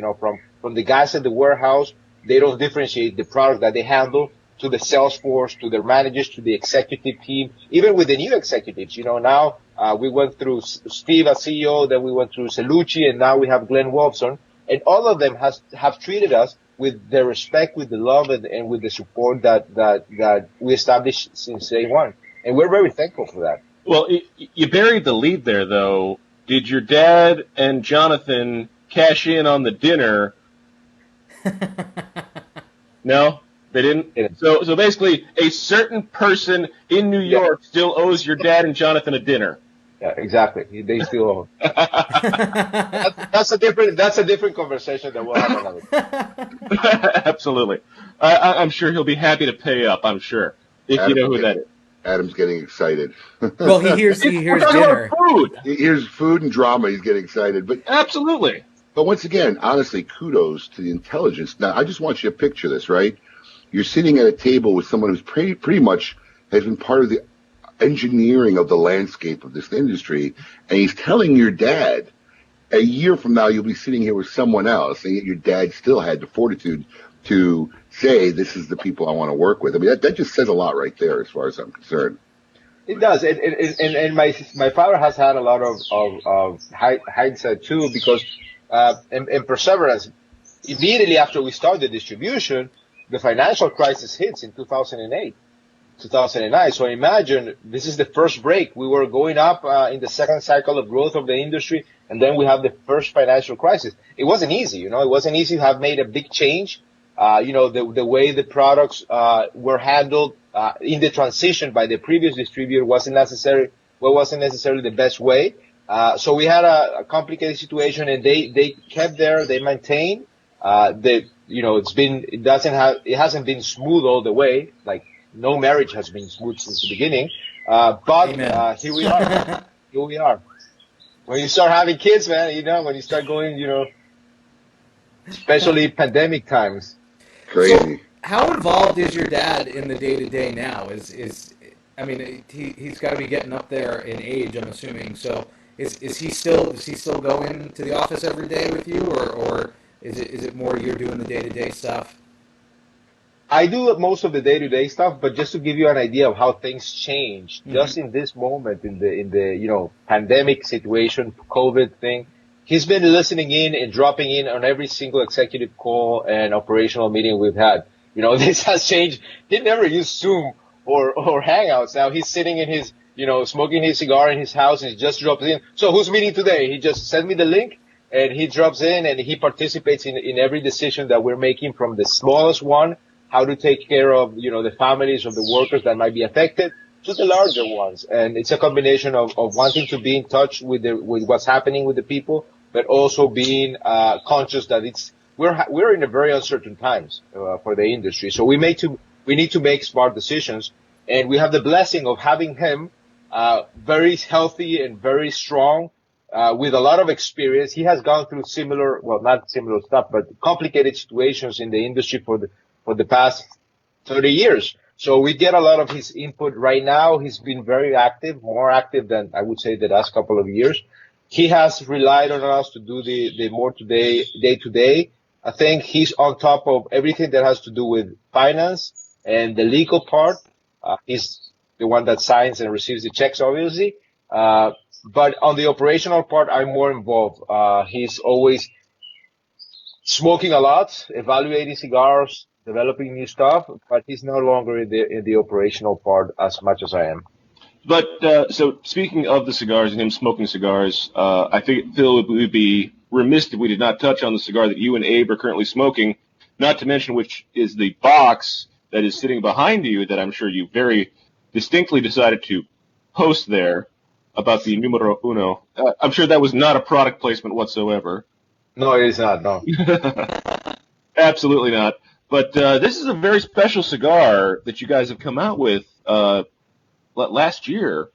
from the guys at the warehouse. They don't differentiate the product that they handle, to the sales force, to their managers, to the executive team, even with the new executives. Now We went through Steve as CEO, then we went through Celucci, and now we have Glenn Wolfson. And all of them have treated us with the respect, with the love, and with the support that we established since day one. And we're very thankful for that. Well, you buried the lead there, though. Did your dad and Jonathan cash in on the dinner? No, they didn't. So basically, a certain person in New York still owes your dad and Jonathan a dinner. Yeah, exactly. They still owe. That's a different conversation that we'll have another time. Absolutely. I'm sure he'll be happy to pay up. I'm sure, if you know who that is. Adam's getting excited. Well, he hears dinner. Food. He hears food and drama. He's getting excited. But absolutely. But once again, honestly, kudos to the intelligence. Now, I just want you to picture this, right? You're sitting at a table with someone who's pretty much has been part of the engineering of the landscape of this industry, and he's telling your dad, a year from now, you'll be sitting here with someone else, and yet your dad still had the fortitude to say, this is the people I want to work with. I mean, that just says a lot right there as far as I'm concerned. It does. And my father has had a lot of hindsight too, because and perseverance. Immediately after we started distribution, the financial crisis hits in 2008, 2009. So imagine this is the first break. We were going up in the second cycle of growth of the industry, and then we have the first financial crisis. It wasn't easy, It wasn't easy to have made a big change. The way the products were handled in the transition by the previous distributor wasn't necessarily the best way. So we had a complicated situation, and they kept there. They maintained. It hasn't been smooth all the way. Like no marriage has been smooth since the beginning. But here we are. Here we are. When you start having kids, man, when you start going, especially pandemic times. Crazy. So how involved is your dad in the day-to-day now? He's got to be getting up there in age, I'm assuming. So does he still go into the office every day with you, or is it more you're doing the day-to-day stuff? I do most of the day-to-day stuff, but just to give you an idea of how things change, just in this moment, in the pandemic situation, COVID thing, he's been listening in and dropping in on every single executive call and operational meeting we've had. This has changed. He never used Zoom or Hangouts. Now he's sitting in his, smoking his cigar in his house, and he just drops in. So who's meeting today? He just sent me the link, and he drops in, and he participates in every decision that we're making, from the smallest one, how to take care of, the families of the workers that might be affected, to the larger ones. And it's a combination of wanting to be in touch with what's happening with the people, but also being conscious that we're in a very uncertain times for the industry. So we need to make smart decisions, and we have the blessing of having him very healthy and very strong, with a lot of experience. He has gone through not similar stuff, but complicated situations in the industry for the past 30 years. So we get a lot of his input right now. He's been very active, more active than I would say the last couple of years. He has relied on us to do the more day-to-day. I think he's on top of everything that has to do with finance and the legal part. He's the one that signs and receives the checks, obviously. But on the operational part, I'm more involved. He's always smoking a lot, evaluating cigars, developing new stuff, but he's no longer in the operational part as much as I am. But so speaking of the cigars and him smoking cigars, I think Phil would be remiss if we did not touch on the cigar that you and Abe are currently smoking, not to mention which is the box that is sitting behind you that I'm sure you very distinctly decided to post there about the numero uno. I'm sure that was not a product placement whatsoever. No, it is not, no. Absolutely not. But this is a very special cigar that you guys have come out with last year.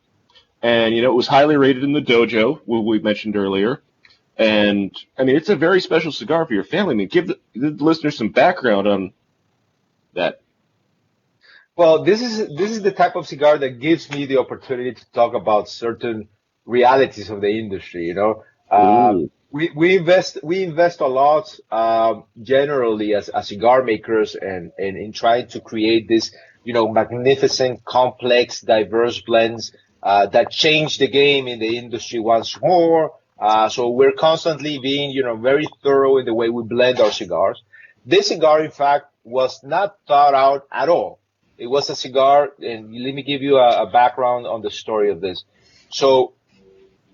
And, it was highly rated in the dojo, we mentioned earlier. And, it's a very special cigar for your family. Give the listeners some background on that. Well, this is the type of cigar that gives me the opportunity to talk about certain realities of the industry, We invest a lot, generally as cigar makers and in trying to create this, magnificent, complex, diverse blends that changed the game in the industry once more. So we're constantly being, very thorough in the way we blend our cigars. This cigar, in fact, was not thought out at all. It was a cigar, and let me give you a background on the story of this. So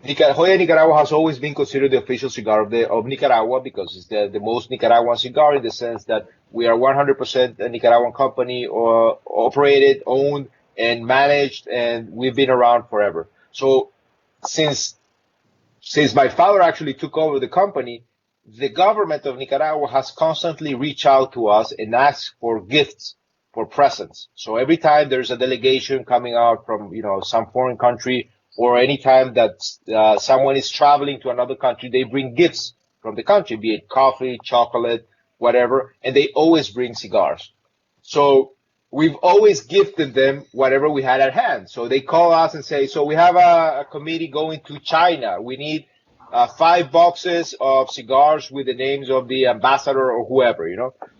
Joya de Nicaragua has always been considered the official cigar of Nicaragua because it's the most Nicaraguan cigar in the sense that we are 100% a Nicaraguan company, or operated, owned, and managed, and we've been around forever. So since my father actually took over the company, the government of Nicaragua has constantly reached out to us and asked for gifts, for presents. So every time there's a delegation coming out from, some foreign country, or any time that someone is traveling to another country, they bring gifts from the country, be it coffee, chocolate, whatever, and they always bring cigars. So we've always gifted them whatever we had at hand. So they call us and say, so we have a committee going to China. We need 5 boxes of cigars with the names of the ambassador or whoever,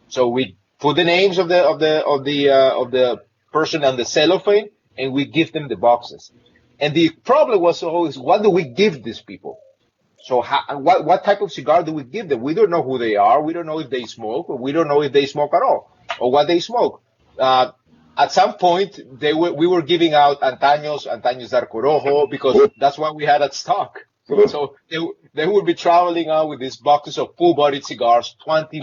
So we put the names of the person on the cellophane, and we give them the boxes. And the problem was always, what do we give these people? So what type of cigar do we give them? We don't know who they are. We don't know if they smoke, or we don't know if they smoke at all, or what they smoke. At some point, we were giving out Antaños de Arco Rojo, because that's what we had at stock. So they would be traveling out with these boxes of full-bodied cigars, 20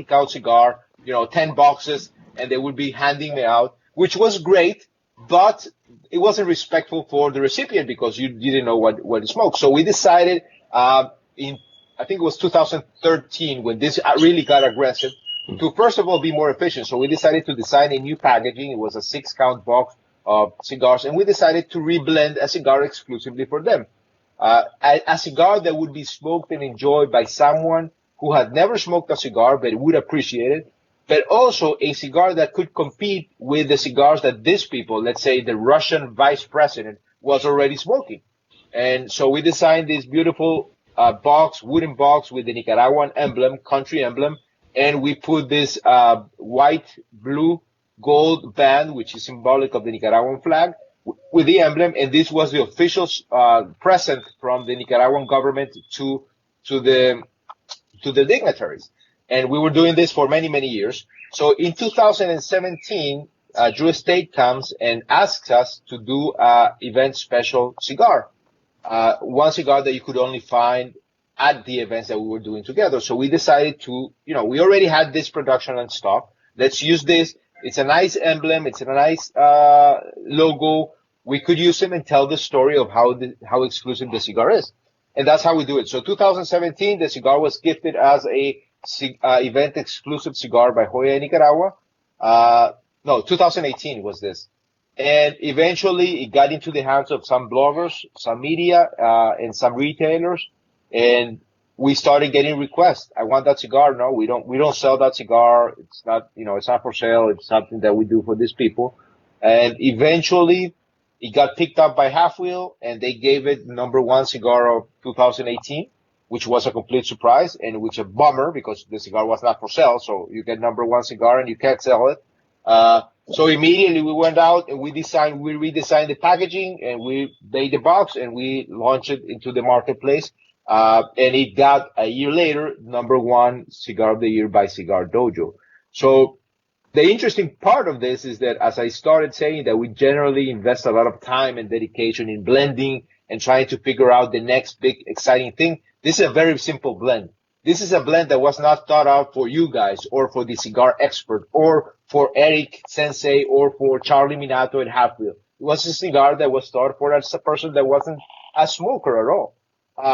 count cigar, 10 boxes, and they would be handing me out, which was great, but it wasn't respectful for the recipient because you didn't know what to smoke. So we decided I think it was 2013 when this really got aggressive, to first of all be more efficient. So we decided to design a new packaging. It was a 6-count box of cigars, and we decided to reblend a cigar exclusively for them. A cigar that would be smoked and enjoyed by someone who had never smoked a cigar but would appreciate it, but also a cigar that could compete with the cigars that these people, let's say the Russian vice president, was already smoking. And so we designed this beautiful wooden box with the Nicaraguan emblem, country emblem, and we put this white, blue, gold band, which is symbolic of the Nicaraguan flag, with the emblem. And this was the official present from the Nicaraguan government to the dignitaries. And we were doing this for many, many years. So in 2017, Drew Estate comes and asks us to do an event special cigar. One cigar that you could only find at the events that we were doing together. So we decided to, we already had this production on stock. Let's use this. It's a nice emblem. It's a nice logo. We could use it and tell the story of how exclusive the cigar is. And that's how we do it. So 2017, the cigar was gifted as a event exclusive cigar by Joya de Nicaragua. 2018 was this. And eventually it got into the hands of some bloggers, some media, and some retailers. And we started getting requests. I want that cigar. No, we don't sell that cigar. It's not, it's not for sale. It's something that we do for these people. And eventually it got picked up by Half Wheel, and they gave it #1 cigar of 2018. Which was a complete surprise, and which a bummer because the cigar was not for sale. So you get #1 cigar and you can't sell it. So immediately we went out and we redesigned the packaging, and we made the box, and we launched it into the marketplace. And it got a year later #1 cigar of the year by Cigar Dojo. So the interesting part of this is that, as I started saying, that we generally invest a lot of time and dedication in blending and trying to figure out the next big exciting thing. This is a very simple blend. This is a blend that was not thought out for you guys, or for the cigar expert, or for Eric Sensei, or for Charlie Minato and Half Wheel. It was a cigar that was thought for as a person that wasn't a smoker at all.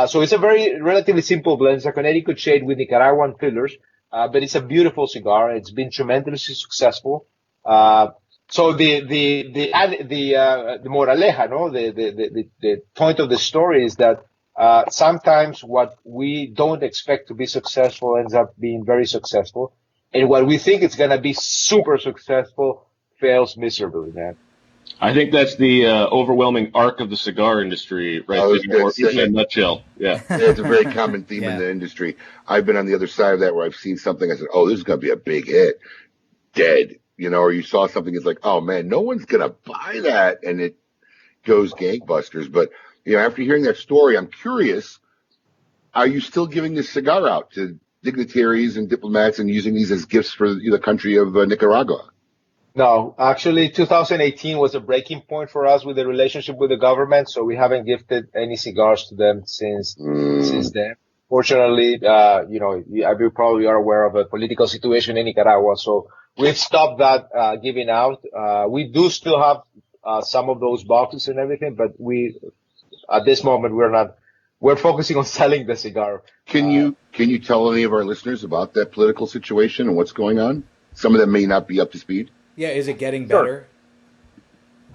So it's a very relatively simple blend. It's a Connecticut shade with Nicaraguan fillers, but it's a beautiful cigar. It's been tremendously successful. So the moraleja, no, the point of the story is that sometimes what we don't expect to be successful ends up being very successful, and what we think it's gonna be super successful fails miserably, man. I think that's the overwhelming arc of the cigar industry, right? In a nutshell. Yeah. It's a very common theme in the industry. I've been on the other side of that, where I've seen something, I said, oh, this is going to be a big hit. Dead. Or you saw something, it's like, oh man, no one's going to buy that. And goes gangbusters. But after hearing that story, I'm curious: are you still giving this cigar out to dignitaries and diplomats and using these as gifts for the country of Nicaragua? No, actually, 2018 was a breaking point for us with the relationship with the government, so we haven't gifted any cigars to them since then. Fortunately, you probably are aware of the political situation in Nicaragua, so we've stopped that giving out. We do still have some of those boxes and everything, but at this moment we're focusing on selling the cigar. Can you tell any of our listeners about that political situation and what's going on? Some of them may not be up to speed. Yeah, is it getting better?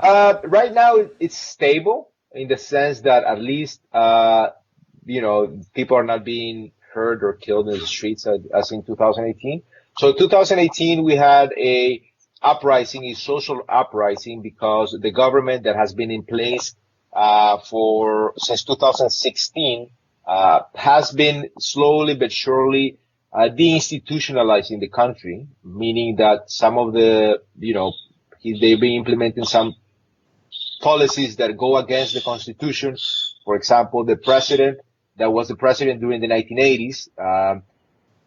Sure. Right now it's stable in the sense that at least people are not being hurt or killed in the streets as in 2018. So 2018 we had a social uprising, because the government that has been in place since 2016 has been slowly but surely deinstitutionalizing the country, meaning that some of they've been implementing some policies that go against the Constitution. For example, the president that was the president during the 1980s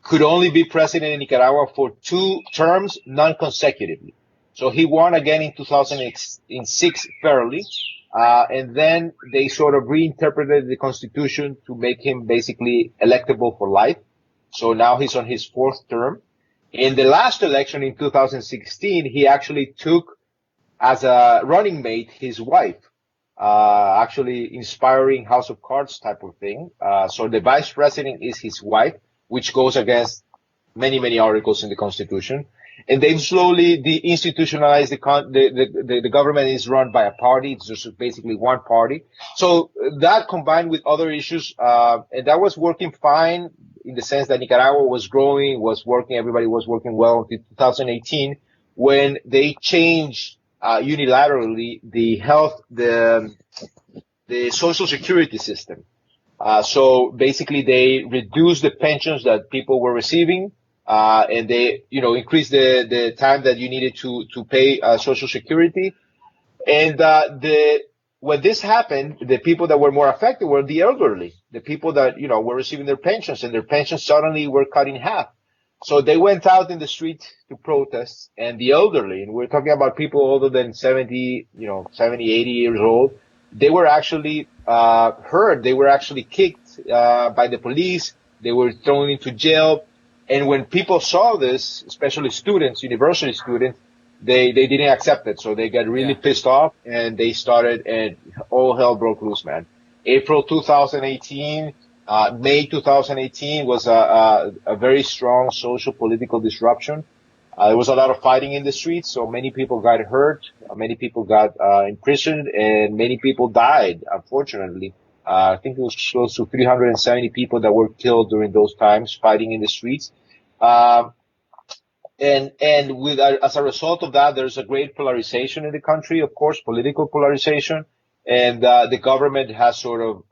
could only be president in Nicaragua for 2 terms non-consecutively. So he won again in 2006 fairly, and then they sort of reinterpreted the Constitution to make him basically electable for life. So now he's on his 4th term. In the last election in 2016, he actually took as a running mate his wife, actually inspiring House of Cards type of thing. So the vice president is his wife, which goes against many, many articles in the Constitution. And they've slowly deinstitutionalized the government is run by a party. It's just basically one party. So that combined with other issues, and that was working fine in the sense that Nicaragua was growing, everybody was working well until 2018, when they changed unilaterally the social security system. So basically they reduced the pensions that people were receiving, and they, increased the time that you needed to pay social security. And when this happened, the people that were more affected were the elderly, the people that, were receiving their pensions, and their pensions suddenly were cut in half. So they went out in the street to protest, and the elderly, and we're talking about people older than 70, 80 years old, they were actually hurt. They were actually kicked by the police. They were thrown into jail. And when people saw this, especially students, university students, they didn't accept it. So they got really pissed off, and they started, and all hell broke loose, man. April 2018, May 2018 was a very strong social political disruption. There was a lot of fighting in the streets, so many people got hurt, many people got imprisoned, and many people died, unfortunately. I think it was close to 370 people that were killed during those times fighting in the streets. As a result of that, there's a great polarization in the country, of course, political polarization. And the government has sort of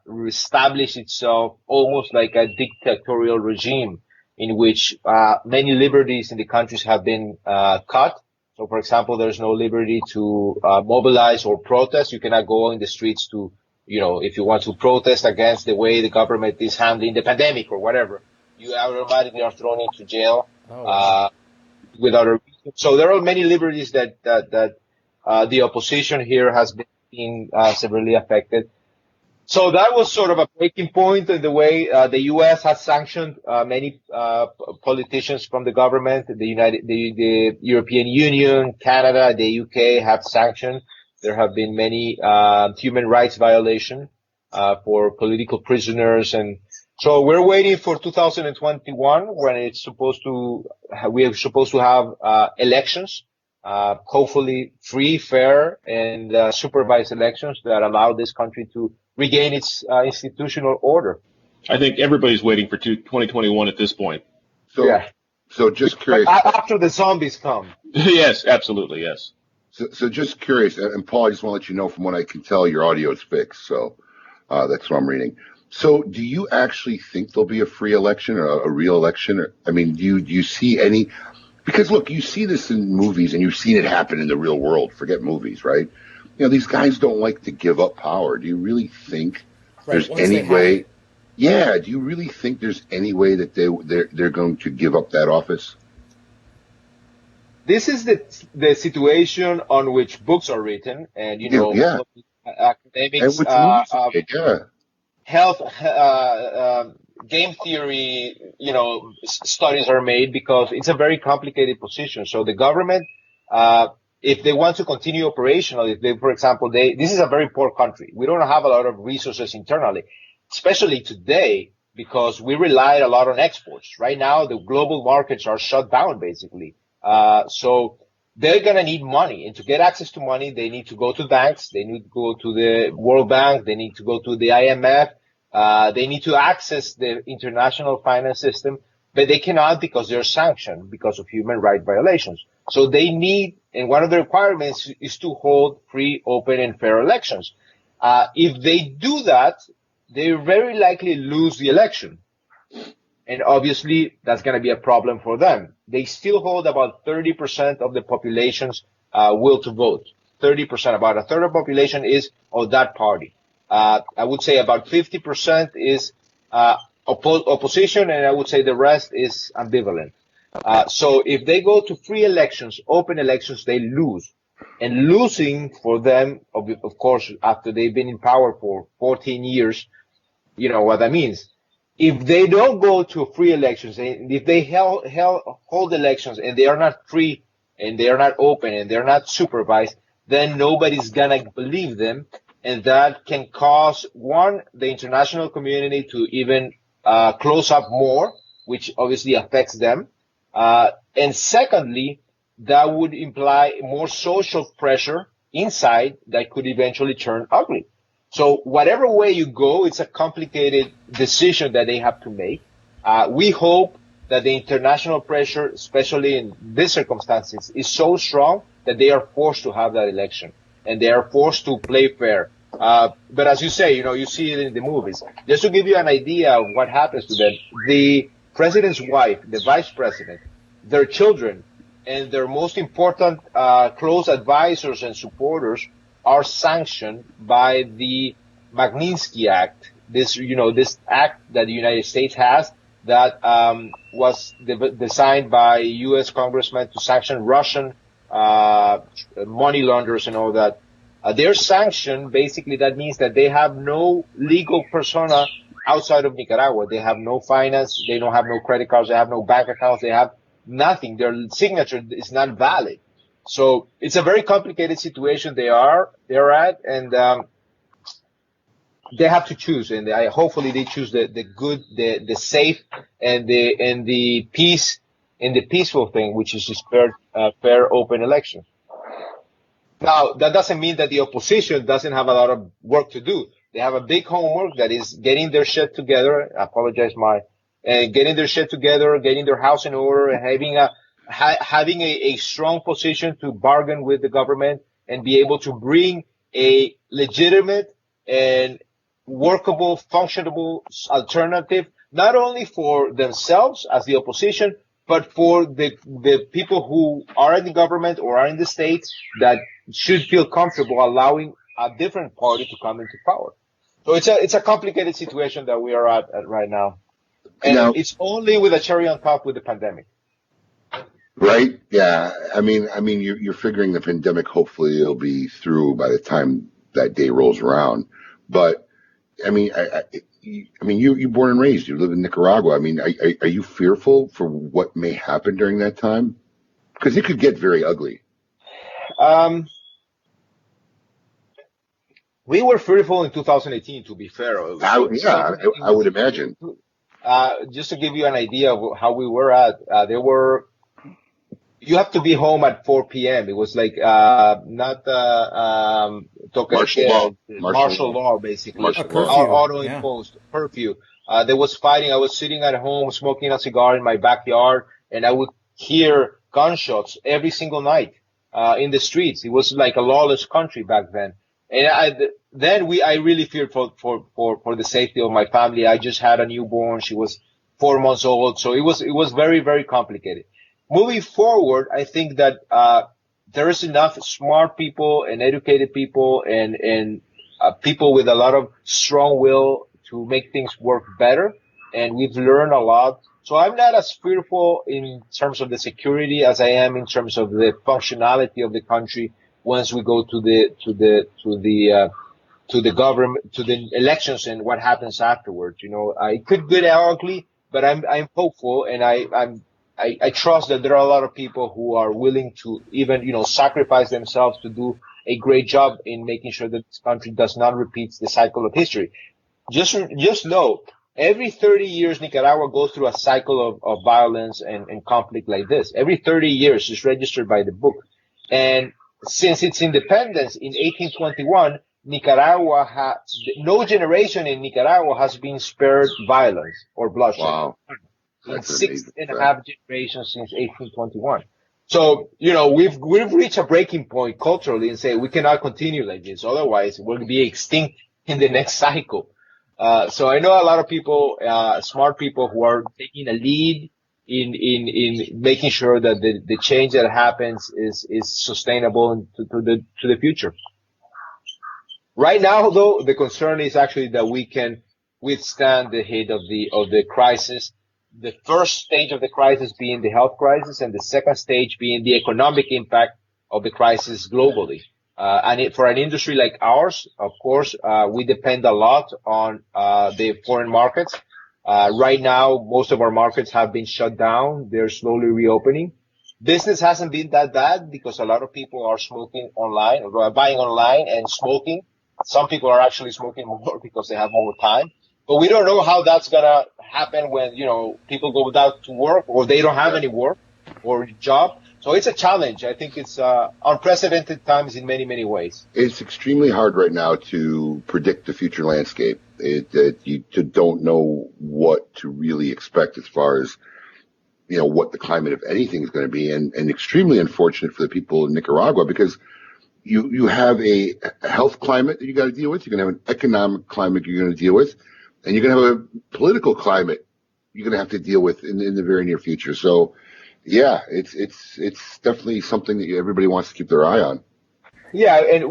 reestablished itself almost like a dictatorial regime, in which many liberties in the countries have been cut. So, for example, there's no liberty to mobilize or protest. You cannot go in the streets to, if you want to protest against the way the government is handling the pandemic or whatever, you automatically are thrown into jail without a reason. So there are many liberties that the opposition here has been severely affected. So that was sort of a breaking point in the way the U.S. has sanctioned many politicians from the government. The European Union, Canada, the U.K. have sanctioned. There have been many human rights violations for political prisoners, and so we're waiting for 2021 when we are supposed to have elections. Hopefully free, fair, and supervised elections that allow this country to regain its institutional order. I think everybody's waiting for 2021 at this point. So just curious. After the zombies come. Yes, absolutely, yes. So just curious, and Paul, I just want to let you know, from what I can tell, your audio is fixed, so that's what I'm reading. So do you actually think there'll be a free election or a real election? Do you see any? Because look, you see this in movies, and you've seen it happen in the real world. Forget movies, right? these guys don't like to give up power. Do you really think there's once any they have way? it. Yeah. Do you really think there's any way that they're going to give up that office? This is the situation on which books are written, and Yeah. academics, And which movies are made, yeah. health, game theory, studies are made because it's a very complicated position. So the government, if they want to continue operational, if they, for example, this is a very poor country. We don't have a lot of resources internally, especially today, because we relied a lot on exports. Right now, the global markets are shut down, basically. So they're going to need money, and to get access to money, they need to go to banks. They need to go to the World Bank. They need to go to the IMF. They need to access the international finance system, but they cannot because they're sanctioned because of human rights violations. So they need, and one of the requirements is to hold free, open, and fair elections. If they do that, they very likely lose the election. And obviously, that's going to be a problem for them. They still hold about 30% of the population's will to vote. 30%, about a third of the population is of that party. I would say about 50% is opposition, and I would say the rest is ambivalent. So if they go to free elections, open elections, they lose. And losing for them, of course, after they've been in power for 14 years, you know what that means. If they don't go to free elections, and if they hold elections and they are not free and they are not open and they're not supervised, then nobody's gonna believe them, and that can cause, one, the international community to even close up more, which obviously affects them, and secondly, that would imply more social pressure inside that could eventually turn ugly. So whatever way you go, it's a complicated decision that they have to make. We hope that the international pressure, especially in these circumstances, is so strong that they are forced to have that election and they are forced to play fair. But as you say, you see it in the movies. Just to give you an idea of what happens to them, the president's wife, the vice president, their children, and their most important close advisors and supporters are sanctioned by the Magnitsky Act. This act that the United States has that was designed by U.S. congressmen to sanction Russian money launderers and all that. They're sanctioned. Basically, that means that they have no legal persona outside of Nicaragua. They have no finance. They don't have no credit cards. They have no bank accounts. They have nothing. Their signature is not valid. So it's a very complicated situation they're at, and they have to choose. And hopefully they choose the good, the safe, and the peace, and the peaceful thing, which is just fair, open elections. Now, that doesn't mean that the opposition doesn't have a lot of work to do. They have a big homework that is getting their shit together. Getting their shit together, getting their house in order, and having a strong position to bargain with the government and be able to bring a legitimate and workable, functionable alternative, not only for themselves as the opposition, but for the people who are in the government or are in the states that should feel comfortable allowing a different party to come into power. So it's a complicated situation that we are at right now. And it's only with a cherry on top with the pandemic. Right? Yeah. I mean, you're figuring the pandemic, hopefully it'll be through by the time that day rolls around. But I mean, you're born and raised. You live in Nicaragua. I mean, are you fearful for what may happen during that time? Because it could get very ugly. We were fearful in 2018, to be fair. I would imagine. Just to give you an idea of how we were at, you have to be home at 4 p.m. It was like, not, martial law, basically. Auto-imposed curfew. There was fighting. I was sitting at home smoking a cigar in my backyard, and I would hear gunshots every single night, in the streets. It was like a lawless country back then. And I really feared for the safety of my family. I just had a newborn. She was 4 months old. So it was very, very complicated. Moving forward, I think that, there is enough smart people and educated people and people with a lot of strong will to make things work better. And we've learned a lot. So I'm not as fearful in terms of the security as I am in terms of the functionality of the country once we go to the government, to the elections and what happens afterwards. You know, it could get ugly, but I'm hopeful, and I trust that there are a lot of people who are willing to even, you know, sacrifice themselves to do a great job in making sure that this country does not repeat the cycle of history. Just know, every 30 years, Nicaragua goes through a cycle of violence and conflict like this. Every 30 years is registered by the book. And since its independence in 1821, Nicaragua no generation in Nicaragua has been spared violence or bloodshed. Wow. In That's 6.5 generations since 1821. So, you know, we've reached a breaking point culturally and say we cannot continue like this. Otherwise, we'll be extinct in the next cycle. So I know a lot of people, smart people who are taking a lead in making sure that the change that happens is sustainable to the future. Right now, though, the concern is actually that we can withstand the hit of the crisis. The first stage of the crisis being the health crisis, and the second stage being the economic impact of the crisis globally. For an industry like ours, of course, we depend a lot on the foreign markets. Right now, most of our markets have been shut down. They're slowly reopening. Business hasn't been that bad because a lot of people are smoking online, or buying online and smoking. Some people are actually smoking more because they have more time. But we don't know how that's going to happen when, you know, people go without to work or they don't have any work or job. So it's a challenge. I think it's unprecedented times in many, many ways. It's extremely hard right now to predict the future landscape. You don't know what to really expect as far as, you know, what the climate of anything is going to be, and extremely unfortunate for the people in Nicaragua because you have a health climate that you got to deal with. You're going to have an economic climate you're going to deal with, and you're going to have a political climate you're going to have to deal with in the very near future. So, yeah, it's definitely something that everybody wants to keep their eye on. Yeah, and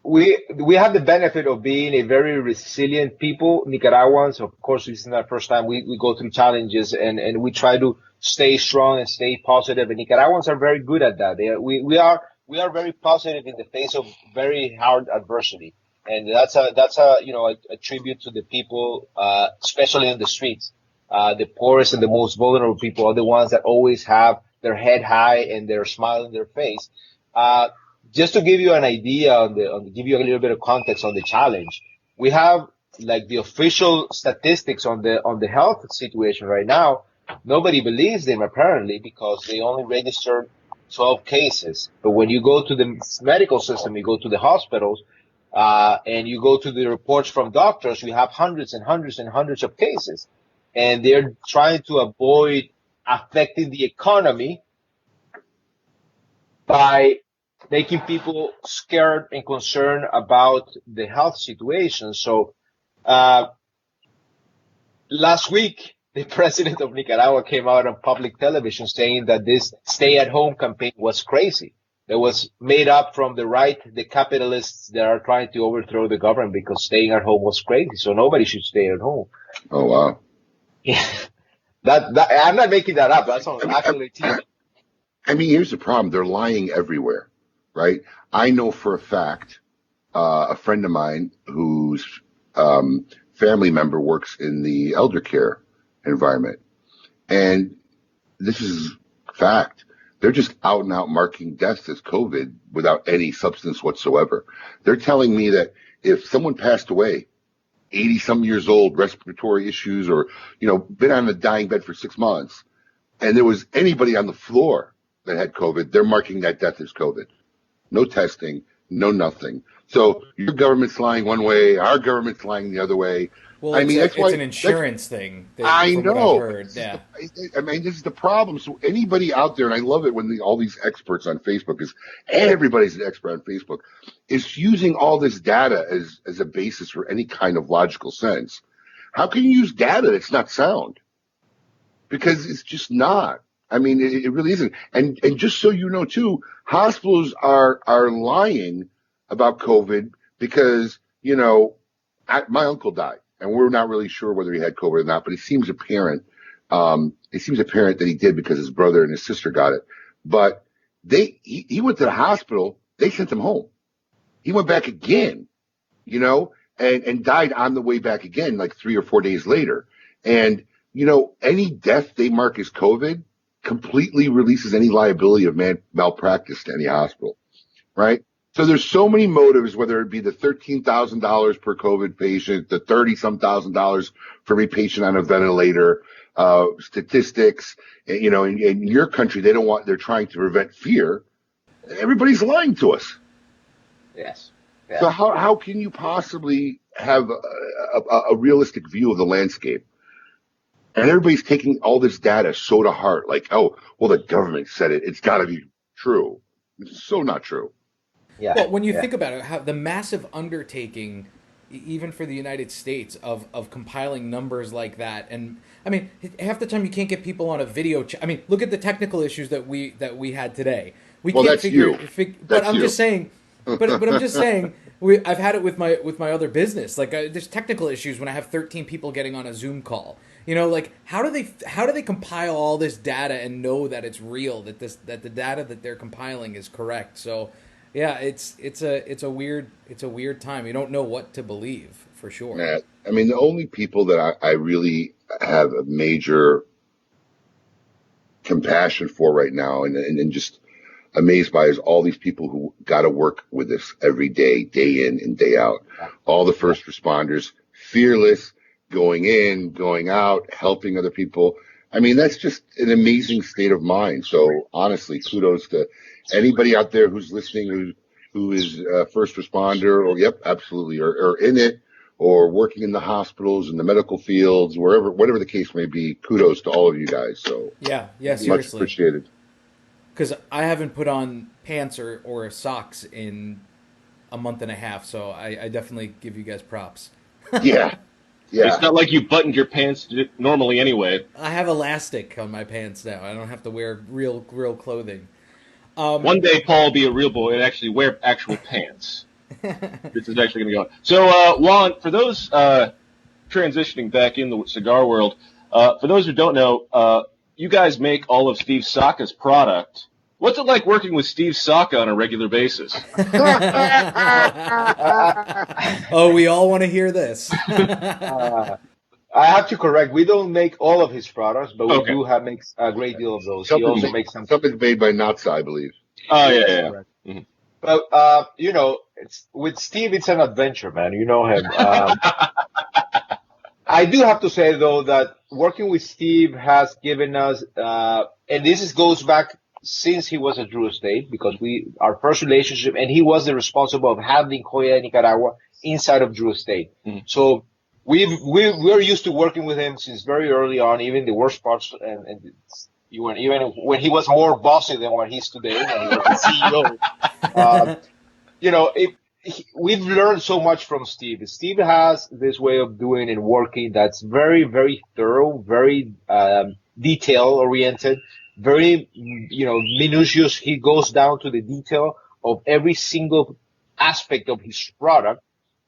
we have the benefit of being a very resilient people, Nicaraguans. Of course, this is not the first time we go through challenges, and we try to stay strong and stay positive. And Nicaraguans are very good at that. We are very positive in the face of very hard adversity, and that's a tribute to the people, especially in the streets. The poorest and the most vulnerable people are the ones that always have their head high and their smile on their face. Just to give you an idea give you a little bit of context on the challenge, we have like the official statistics on the health situation right now. Nobody believes them apparently because they only registered 12 cases. But when you go to the medical system, you go to the hospitals, and you go to the reports from doctors, you have hundreds and hundreds and hundreds of cases. And they're trying to avoid affecting the economy by making people scared and concerned about the health situation. So, last week, the president of Nicaragua came out on public television saying that this stay-at-home campaign was crazy. That was made up from the right, the capitalists that are trying to overthrow the government because staying at home was crazy. So nobody should stay at home. Oh, wow. Yeah. That I'm not making that up. That's on actually TV. I mean, here's the problem. They're lying everywhere, right? I know for a fact, a friend of mine whose family member works in the elder care environment. And this is fact. They're just out and out marking deaths as COVID without any substance whatsoever. They're telling me that if someone passed away, 80 some years old, respiratory issues, or, you know, been on a dying bed for 6 months, and there was anybody on the floor that had COVID, they're marking that death as COVID. No testing, no nothing. So your government's lying one way, our government's lying the other way. Well, I mean, it's an insurance thing. I from know. What I've heard. Yeah. I mean, this is the problem. So anybody out there, and I love it when all these experts on Facebook, is everybody's an expert on Facebook, is using all this data as a basis for any kind of logical sense. How can you use data that's not sound? Because it's just not. I mean, it really isn't. And just so you know, too, hospitals are lying about COVID because, you know, my uncle died, and we're not really sure whether he had COVID or not, but it seems apparent. That he did because his brother and his sister got it. But he went to the hospital. They sent him home. He went back again, you know, and died on the way back again, like 3 or 4 days later. And, you know, any death they mark as COVID completely releases any liability of malpractice to any hospital, right? So there's so many motives, whether it be the $13,000 per COVID patient, the $30-some thousand for every patient on a ventilator, statistics. You know, in your country, they're trying to prevent fear. Everybody's lying to us. Yes. So how can you possibly have a realistic view of the landscape? And everybody's taking all this data so to heart, like, oh, well, the government said it. It's got to be true. It's so not true. Yeah. Well, when you think about it, how the massive undertaking, even for the United States, of compiling numbers like that, and I mean, half the time you can't get people on a video. I mean, look at the technical issues that we had today. We Well, can't that's figure. you. But I'm just saying. But I'm just saying. I've had it with my other business. Like there's technical issues when I have 13 people getting on a Zoom call. You know, like how do they compile all this data and know that it's real, that the data that they're compiling is correct? So, yeah, it's a weird time. You don't know what to believe for sure. Matt, I mean, the only people that I really have a major compassion for right now, and just amazed by, is all these people who got to work with this every day, day in and day out. All the first responders, fearless, going in, going out, helping other people. I mean, that's just an amazing state of mind. So honestly, kudos to anybody out there who's listening, who is a first responder, or absolutely, or in it, or working in the hospitals, in the medical fields, whatever the case may be. Kudos to all of you guys. So yeah, seriously, much appreciated. Because I haven't put on pants or socks in a month and a half, so I definitely give you guys props. Yeah. It's not like you buttoned your pants normally anyway. I have elastic on my pants now. I don't have to wear real clothing. One day Paul will be a real boy and actually wear actual pants. This is actually going to go on. So, Juan, for those transitioning back in the cigar world, for those who don't know, you guys make all of Steve Saka's product. What's it like working with Steve Saka on a regular basis? Oh, we all want to hear this. I have to correct. We don't make all of his products, but we do make a great deal of those. He also makes some. Something's made by Natsa, I believe. Oh, yeah. Mm-hmm. But, you know, with Steve, it's an adventure, man. You know him. I do have to say, though, that working with Steve has given us, and goes back since he was at Drew Estate, because our first relationship, and he was the responsible of handling Joya de Nicaragua inside of Drew Estate. Mm-hmm. So we're used to working with him since very early on, even the worst parts, and even when he was more bossy than what he's today, when he was the CEO. You know, we've learned so much from Steve. Steve has this way of doing and working that's very, very thorough, very detail oriented, very, you know, minutious. He goes down to the detail of every single aspect of his product.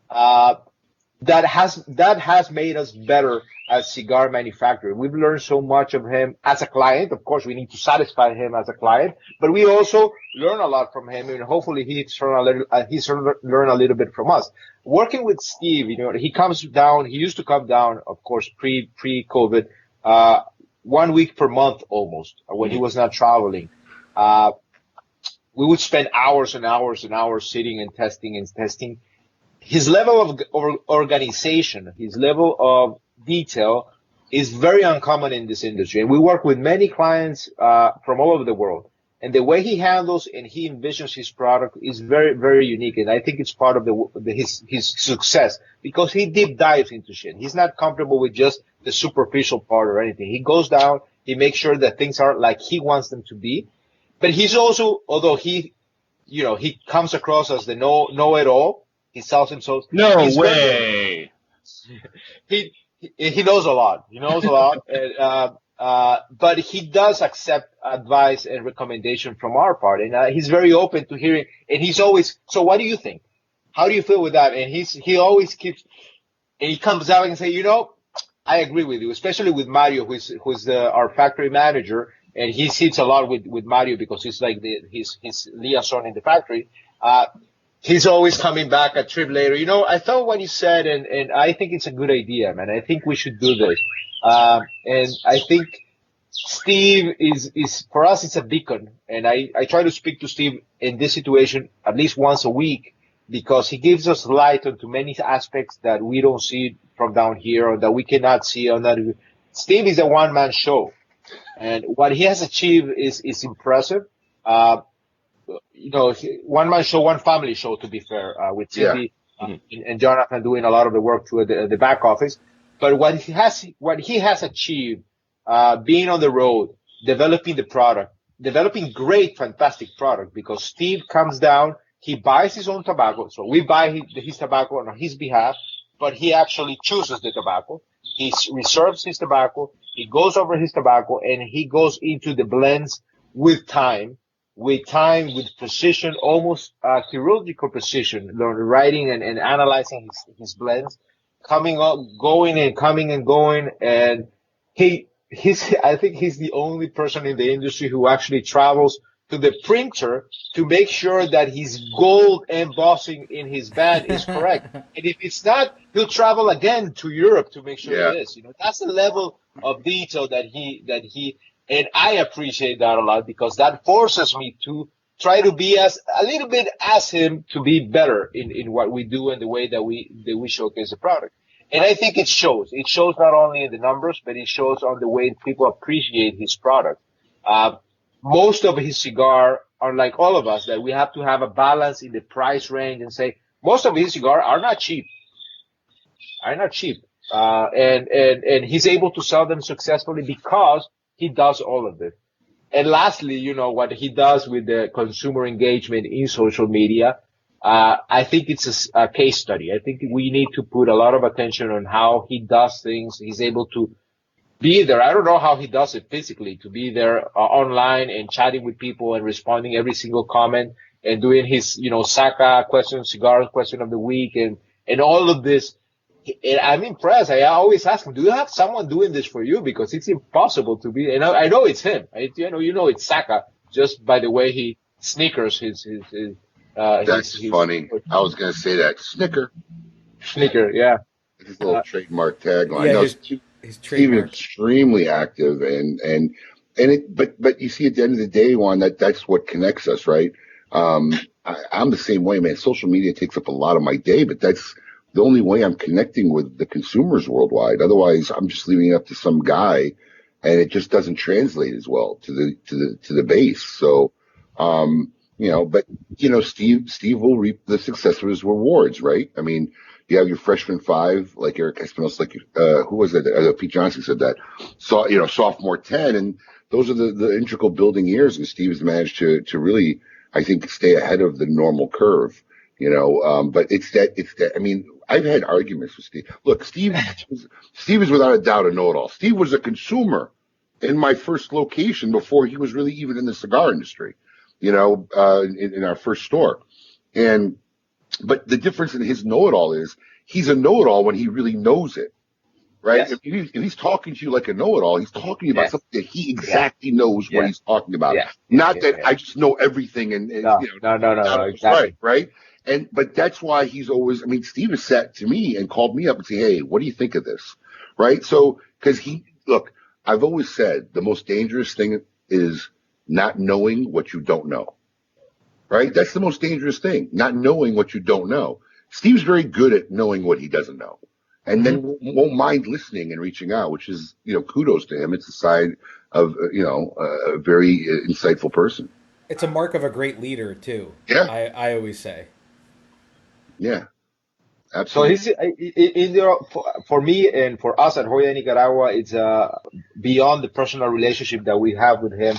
That has made us better as cigar manufacturers. We've learned so much of him as a client. Of course, we need to satisfy him as a client, but we also learn a lot from him, and hopefully he's learned a little bit from us. Working with Steve, you know, he used to come down, of course, pre-COVID, 1 week per month almost, when he was not traveling. We would spend hours and hours and hours sitting and testing. His level of organization, his level of detail is very uncommon in this industry. And we work with many clients from all over the world. And the way he handles and he envisions his product is very, very unique. And I think it's part of his success, because he deep dives into shit. He's not comfortable with just the superficial part or anything. He goes down, he makes sure that things are like he wants them to be. But he's also, although he comes across as the know-it-all, he sells himself. No way. He knows a lot. He knows a lot. And, But he does accept advice and recommendation from our part, and he's very open to hearing. And he's always, so what do you think? How do you feel with that? And he always keeps, and he comes out and say, I agree with you, especially with Mario, who's our factory manager, and he sits a lot with Mario because he's like his liaison in the factory. He's always coming back a trip later. I thought what you said, and I think it's a good idea, man. I think we should do this. And I think Steve is for us, it's a beacon. And I try to speak to Steve in this situation at least once a week because he gives us light onto many aspects that we don't see from down here or that we cannot see on that. Steve is a one-man show. And what he has achieved is impressive. One man show, one family show, to be fair, with Cindy and Jonathan doing a lot of the work to the back office. But what he has achieved, being on the road, developing the product, developing great, fantastic product, because Steve comes down, he buys his own tobacco. So we buy his tobacco on his behalf, but he actually chooses the tobacco. He reserves his tobacco. He goes over his tobacco and he goes into the blends with time, with precision, almost chirurgical precision, writing and analyzing his blends, going and going. And I think he's the only person in the industry who actually travels to the printer to make sure that his gold embossing in his band is correct. And if it's not, he'll travel again to Europe to make sure it is. That's the level of detail that he, and I appreciate that a lot because that forces me to try to be a little bit as him to be better in what we do and the way that we showcase the product. And I think it shows. It shows not only in the numbers, but it shows on the way people appreciate his product. Most of his cigar are like all of us, that we have to have a balance in the price range and say most of his cigar are not cheap. And he's able to sell them successfully because he does all of this. And lastly, what he does with the consumer engagement in social media, I think it's a case study. I think we need to put a lot of attention on how he does things. He's able to be there. I don't know how he does it physically, to be there online and chatting with people and responding every single comment and doing his, Saka cigar question of the week and all of this. And I'm impressed. I always ask him, do you have someone doing this for you? Because it's impossible to be, and I know it's him. It's Saka just by the way he sneakers his That's funny. I was going to say that. Snicker, yeah. His little trademark tagline. Yeah, No, his Steve is trademark. extremely active, but you see, at the end of the day, Juan, that's what connects us, right? I'm the same way, man. Social media takes up a lot of my day, but that's the only way I'm connecting with the consumers worldwide. Otherwise, I'm just leaving it up to some guy, and it just doesn't translate as well to the base. So, Steve will reap the success of his rewards, right? I mean, you have your freshman five, like Eric Espinosa, like who was that? Pete Johnson said that. So, sophomore 10, and those are the integral building years, and Steve has managed to really, I think, stay ahead of the normal curve. But it's that. I mean, I've had arguments with Steve. Look, Steve is without a doubt a know-it-all. Steve was a consumer in my first location before he was really even in the cigar industry. In our first store, but the difference in his know-it-all is he's a know-it-all when he really knows it, right? Yes. If he's talking to you like a know-it-all, he's talking about something that he exactly knows what he's talking about. Yeah. Not that I just know everything and no, exactly. Right. But that's why he's always, Steve has sat to me and called me up and say, hey, what do you think of this? Right. So, I've always said the most dangerous thing is not knowing what you don't know. Right? That's the most dangerous thing, not knowing what you don't know. Steve's very good at knowing what he doesn't know, and then won't mind listening and reaching out, which is, kudos to him. It's a sign of, a very insightful person. It's a mark of a great leader too. Yeah. I always say. Yeah. Absolutely. So for me and for us at Joya de Nicaragua, it's beyond the personal relationship that we have with him.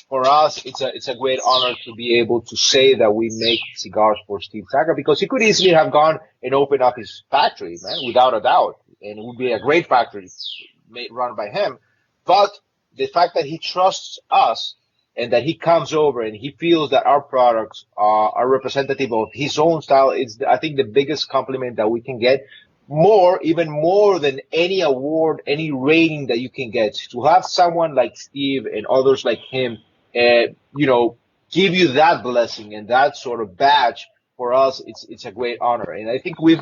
For us, it's a great honor to be able to say that we make cigars for Steve Saka, because he could easily have gone and opened up his factory, man, without a doubt, and it would be a great factory run by him. But the fact that he trusts us and that he comes over and he feels that our products are representative of his own style is, I think, the biggest compliment that we can get. Even more than any award, any rating that you can get. To have someone like Steve and others like him, give you that blessing and that sort of badge, for us, it's a great honor. And I think we've,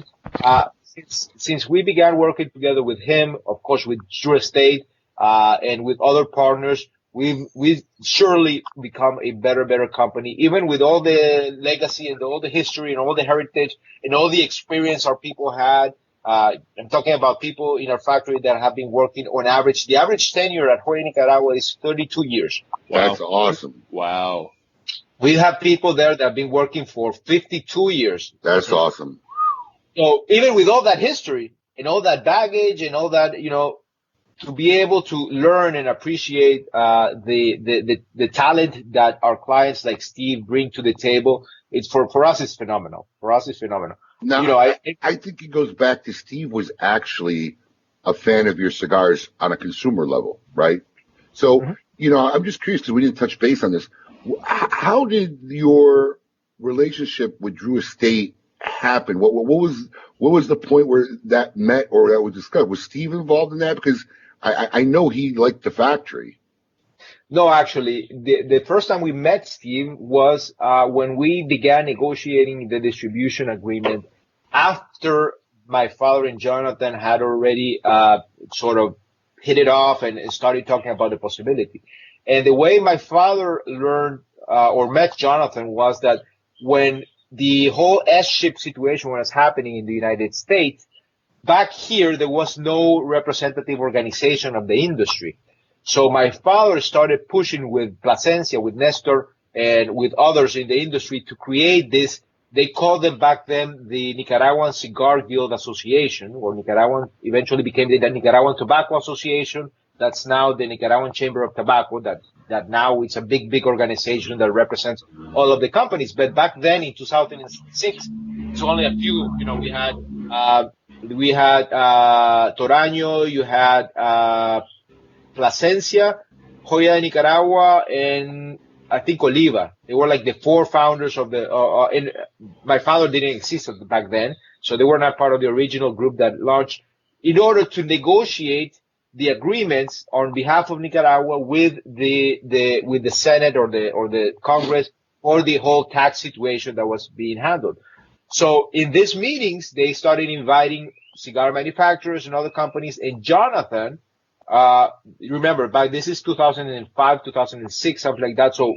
since we began working together with him, of course, with Drew Estate, and with other partners, we've surely become a better company, even with all the legacy and all the history and all the heritage and all the experience our people had. I'm talking about people in our factory that have been working on average. The average tenure at Joya Nicaragua is 32 years. Wow. That's awesome. Wow. We have people there that have been working for 52 years. That's awesome. So even with all that history and all that baggage and all that, to be able to learn and appreciate the talent that our clients like Steve bring to the table, it's for us, it's phenomenal. For us, it's phenomenal. Now, I think it goes back to Steve was actually a fan of your cigars on a consumer level, right? So, I'm just curious because we didn't touch base on this. How did your relationship with Drew Estate happen? What was the point where that met or that was discussed? Was Steve involved in that? Because I know he liked the factory. No, actually, the first time we met Steve was when we began negotiating the distribution agreement after my father and Jonathan had already sort of hit it off and started talking about the possibility. And the way my father learned or met Jonathan was that when the whole S-chip situation was happening in the United States, back here, there was no representative organization of the industry. So my father started pushing with Plasencia, with Nestor, and with others in the industry to create this. They called them back then the Nicaraguan Cigar Guild Association, or eventually became the Nicaraguan Tobacco Association. That's now the Nicaraguan Chamber of Tobacco, that now it's a big organization that represents all of the companies. But back then in 2006, it's only a few, we had Toraño, you had Plasencia, Joya de Nicaragua, and I think Oliva. They were like the four founders of and my father didn't exist back then, so they were not part of the original group that launched in order to negotiate the agreements on behalf of Nicaragua with the Senate or the Congress for the whole tax situation that was being handled. So in these meetings, they started inviting cigar manufacturers and other companies, and Jonathan, remember, this is 2005, 2006, something like that. So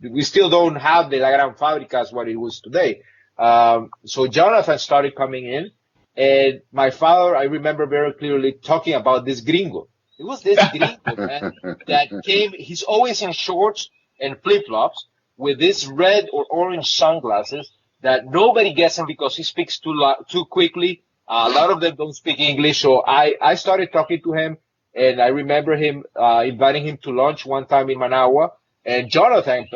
we still don't have the La Gran Fábrica as what it was today. So Jonathan started coming in, and my father, I remember very clearly talking about this gringo. It was this gringo, man, that came. He's always in shorts and flip-flops with this red or orange sunglasses that nobody gets him because he speaks too quickly. A lot of them don't speak English. So I started talking to him. And I remember him inviting him to lunch one time in Managua. And Jonathan,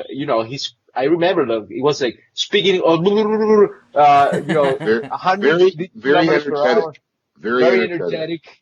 I remember it was like speaking, very 100 very energetic, very energetic.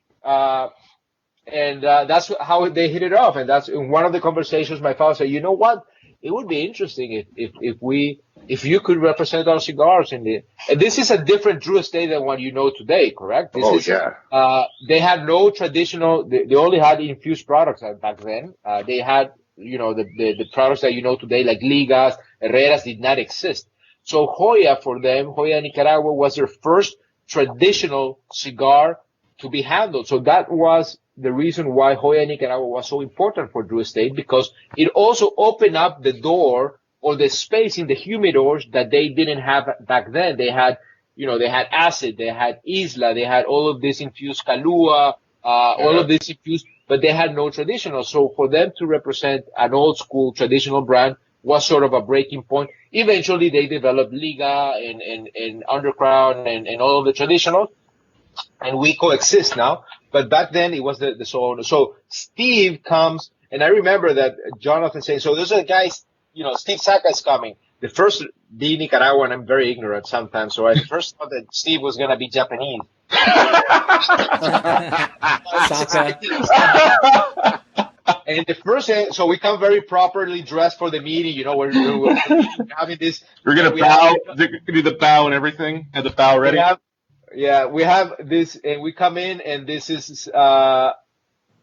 And that's how they hit it off. And that's in one of the conversations. My father said, "You know what? It would be interesting if you could represent our cigars in the." And this is a different Drew Estate than what you know today, correct? They had no traditional. They only had infused products back then. They had, the products that you know today, like Ligas, Herreras, did not exist. So Joya, for them, Joya Nicaragua was their first traditional cigar to be handled. So that was the reason why Joya Nicaragua was so important for Drew Estate, because it also opened up the door or the space in the humidors that they didn't have back then. They had, they had acid, they had Isla, they had all of this infused Kalua, all of this infused, but they had no traditional. So for them to represent an old school traditional brand was sort of a breaking point. Eventually they developed Liga and Underground and all of the traditional, and we coexist now. But back then it was the so Steve comes, and I remember that Jonathan saying, so there's a guy, Steve Saka is coming. The first, being Nicaraguan, I'm very ignorant sometimes, so I first thought that Steve was going to be Japanese. Saka. And the first, so we come very properly dressed for the meeting. You know, we're having this. We're gonna bow. Do the bow and everything. Have the bow ready. We have this, and we come in, and this is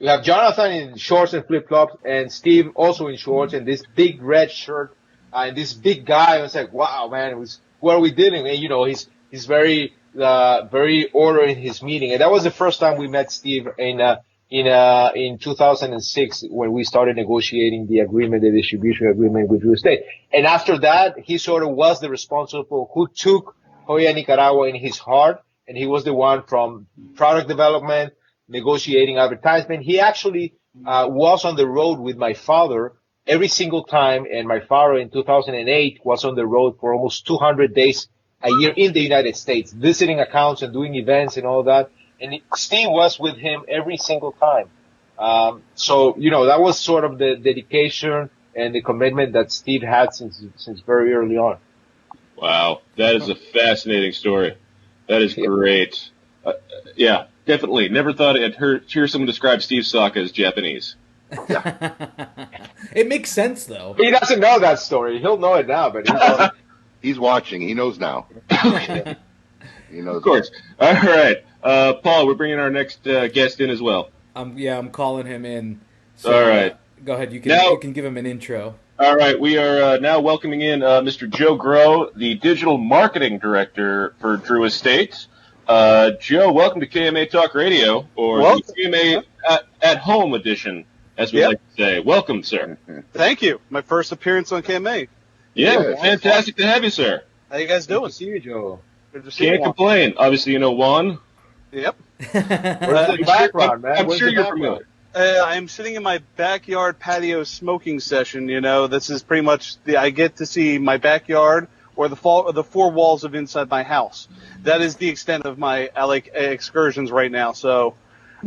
we have Jonathan in shorts and flip flops, and Steve also in shorts, and this big red shirt, and this big guy. I was like, wow, man, what are we dealing? And you know, he's very ordered in his meeting, and that was the first time we met Steve in 2006 when we started negotiating the distribution agreement with real estate. And after that, he sort of was the responsible who took Joya Nicaragua in his heart, and he was the one from product development, negotiating advertisement. He actually was on the road with my father every single time, and my father in 2008 was on the road for almost 200 days a year in the United States, visiting accounts and doing events and all that. And Steve was with him every single time. So, you know, that was sort of the dedication and the commitment that Steve had since very early on. Wow, that is a fascinating story. That is great. Yeah, definitely. Never thought I'd hear someone describe Steve Saka as Japanese. It makes sense, though. He doesn't know that story. He'll know it now, but he's watching. He knows now. He knows. Of course. All right. Paul, we're bringing our next guest in as well. I'm calling him in. So, all right. Go ahead. You can give him an intro. All right. We are now welcoming in Mr. Joe Groh, the digital marketing director for Drew Estates. Joe, welcome to KMA Talk Radio, or the KMA at Home edition, as we like to say. Welcome, sir. Thank you. My first appearance on KMA. Yeah, fantastic to have you, sir. How you guys doing? Good to see you, Joe. Good to see you. Can't complain. Obviously, you know Juan. Yep. Where's the background, man? I'm sure you're familiar. I'm sitting in my backyard patio smoking session. You know, this is pretty much I get to see my backyard or the four walls of inside my house. That is the extent of my excursions right now. So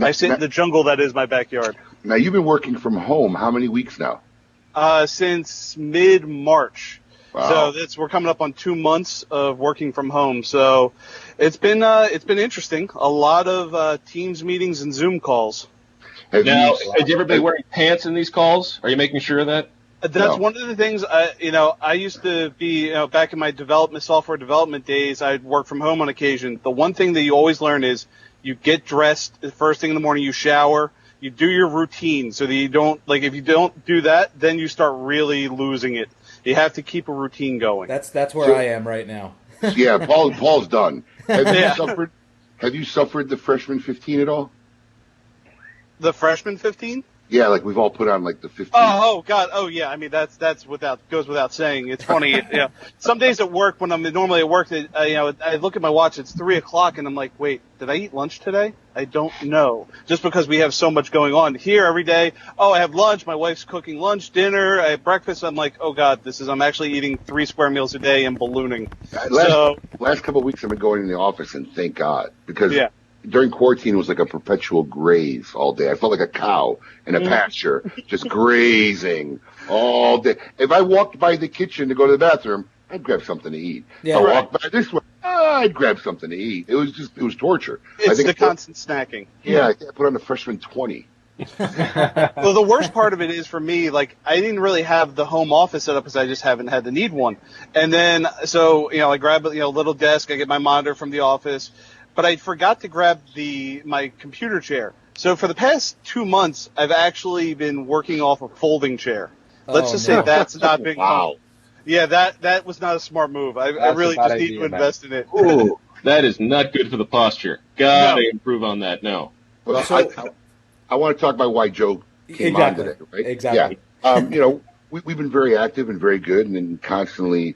I sit in the jungle that is my backyard. Now, you've been working from home how many weeks now? Since mid-March. Wow. So we're coming up on 2 months of working from home. So it's been interesting. A lot of Teams meetings and Zoom calls. Has everybody wearing pants in these calls? Are you making sure of that? That's one of the things. I used to be back in my software development days. I'd work from home on occasion. The one thing that you always learn is you get dressed the first thing in the morning. You shower. You do your routine so that you don't if you don't do that, then you start really losing it. You have to keep a routine going. That's where I am right now. Yeah, Paul's done. Have you suffered the freshman 15 at all? The freshman 15? Yeah, like we've all put on like the 15. Oh God. Oh yeah. I mean that's goes without saying. It's funny. Some days at work when I'm normally at work, I look at my watch. It's 3:00 and I'm like, wait, did I eat lunch today? I don't know. Just because we have so much going on here every day. Oh, I have lunch. My wife's cooking lunch, dinner. I have breakfast. I'm like, oh God, I'm actually eating 3 square meals a day and ballooning. Last couple of weeks I've been going in the office, and thank God, because during quarantine it was like a perpetual graze all day. I felt like a cow in a pasture, just grazing all day. If I walked by the kitchen to go to the bathroom, I'd grab something to eat. Yeah, if I walked by this way, I'd grab something to eat. It was torture. It's the constant snacking. Yeah, I think I put on the freshman 20. Well, the worst part of it is for me, I didn't really have the home office set up because I just haven't had the need one. And then, I grab a little desk, I get my monitor from the office, but I forgot to grab my computer chair. So for the past 2 months, I've actually been working off a folding chair. Let's just say that's not been wow. Yeah, that was not a smart move. I really just need to invest in it. Ooh, that is not good for the posture. Gotta improve on that. No. Well, I want to talk about why Joe came on today, right? Exactly. Yeah. We've been very active and very good, and then constantly,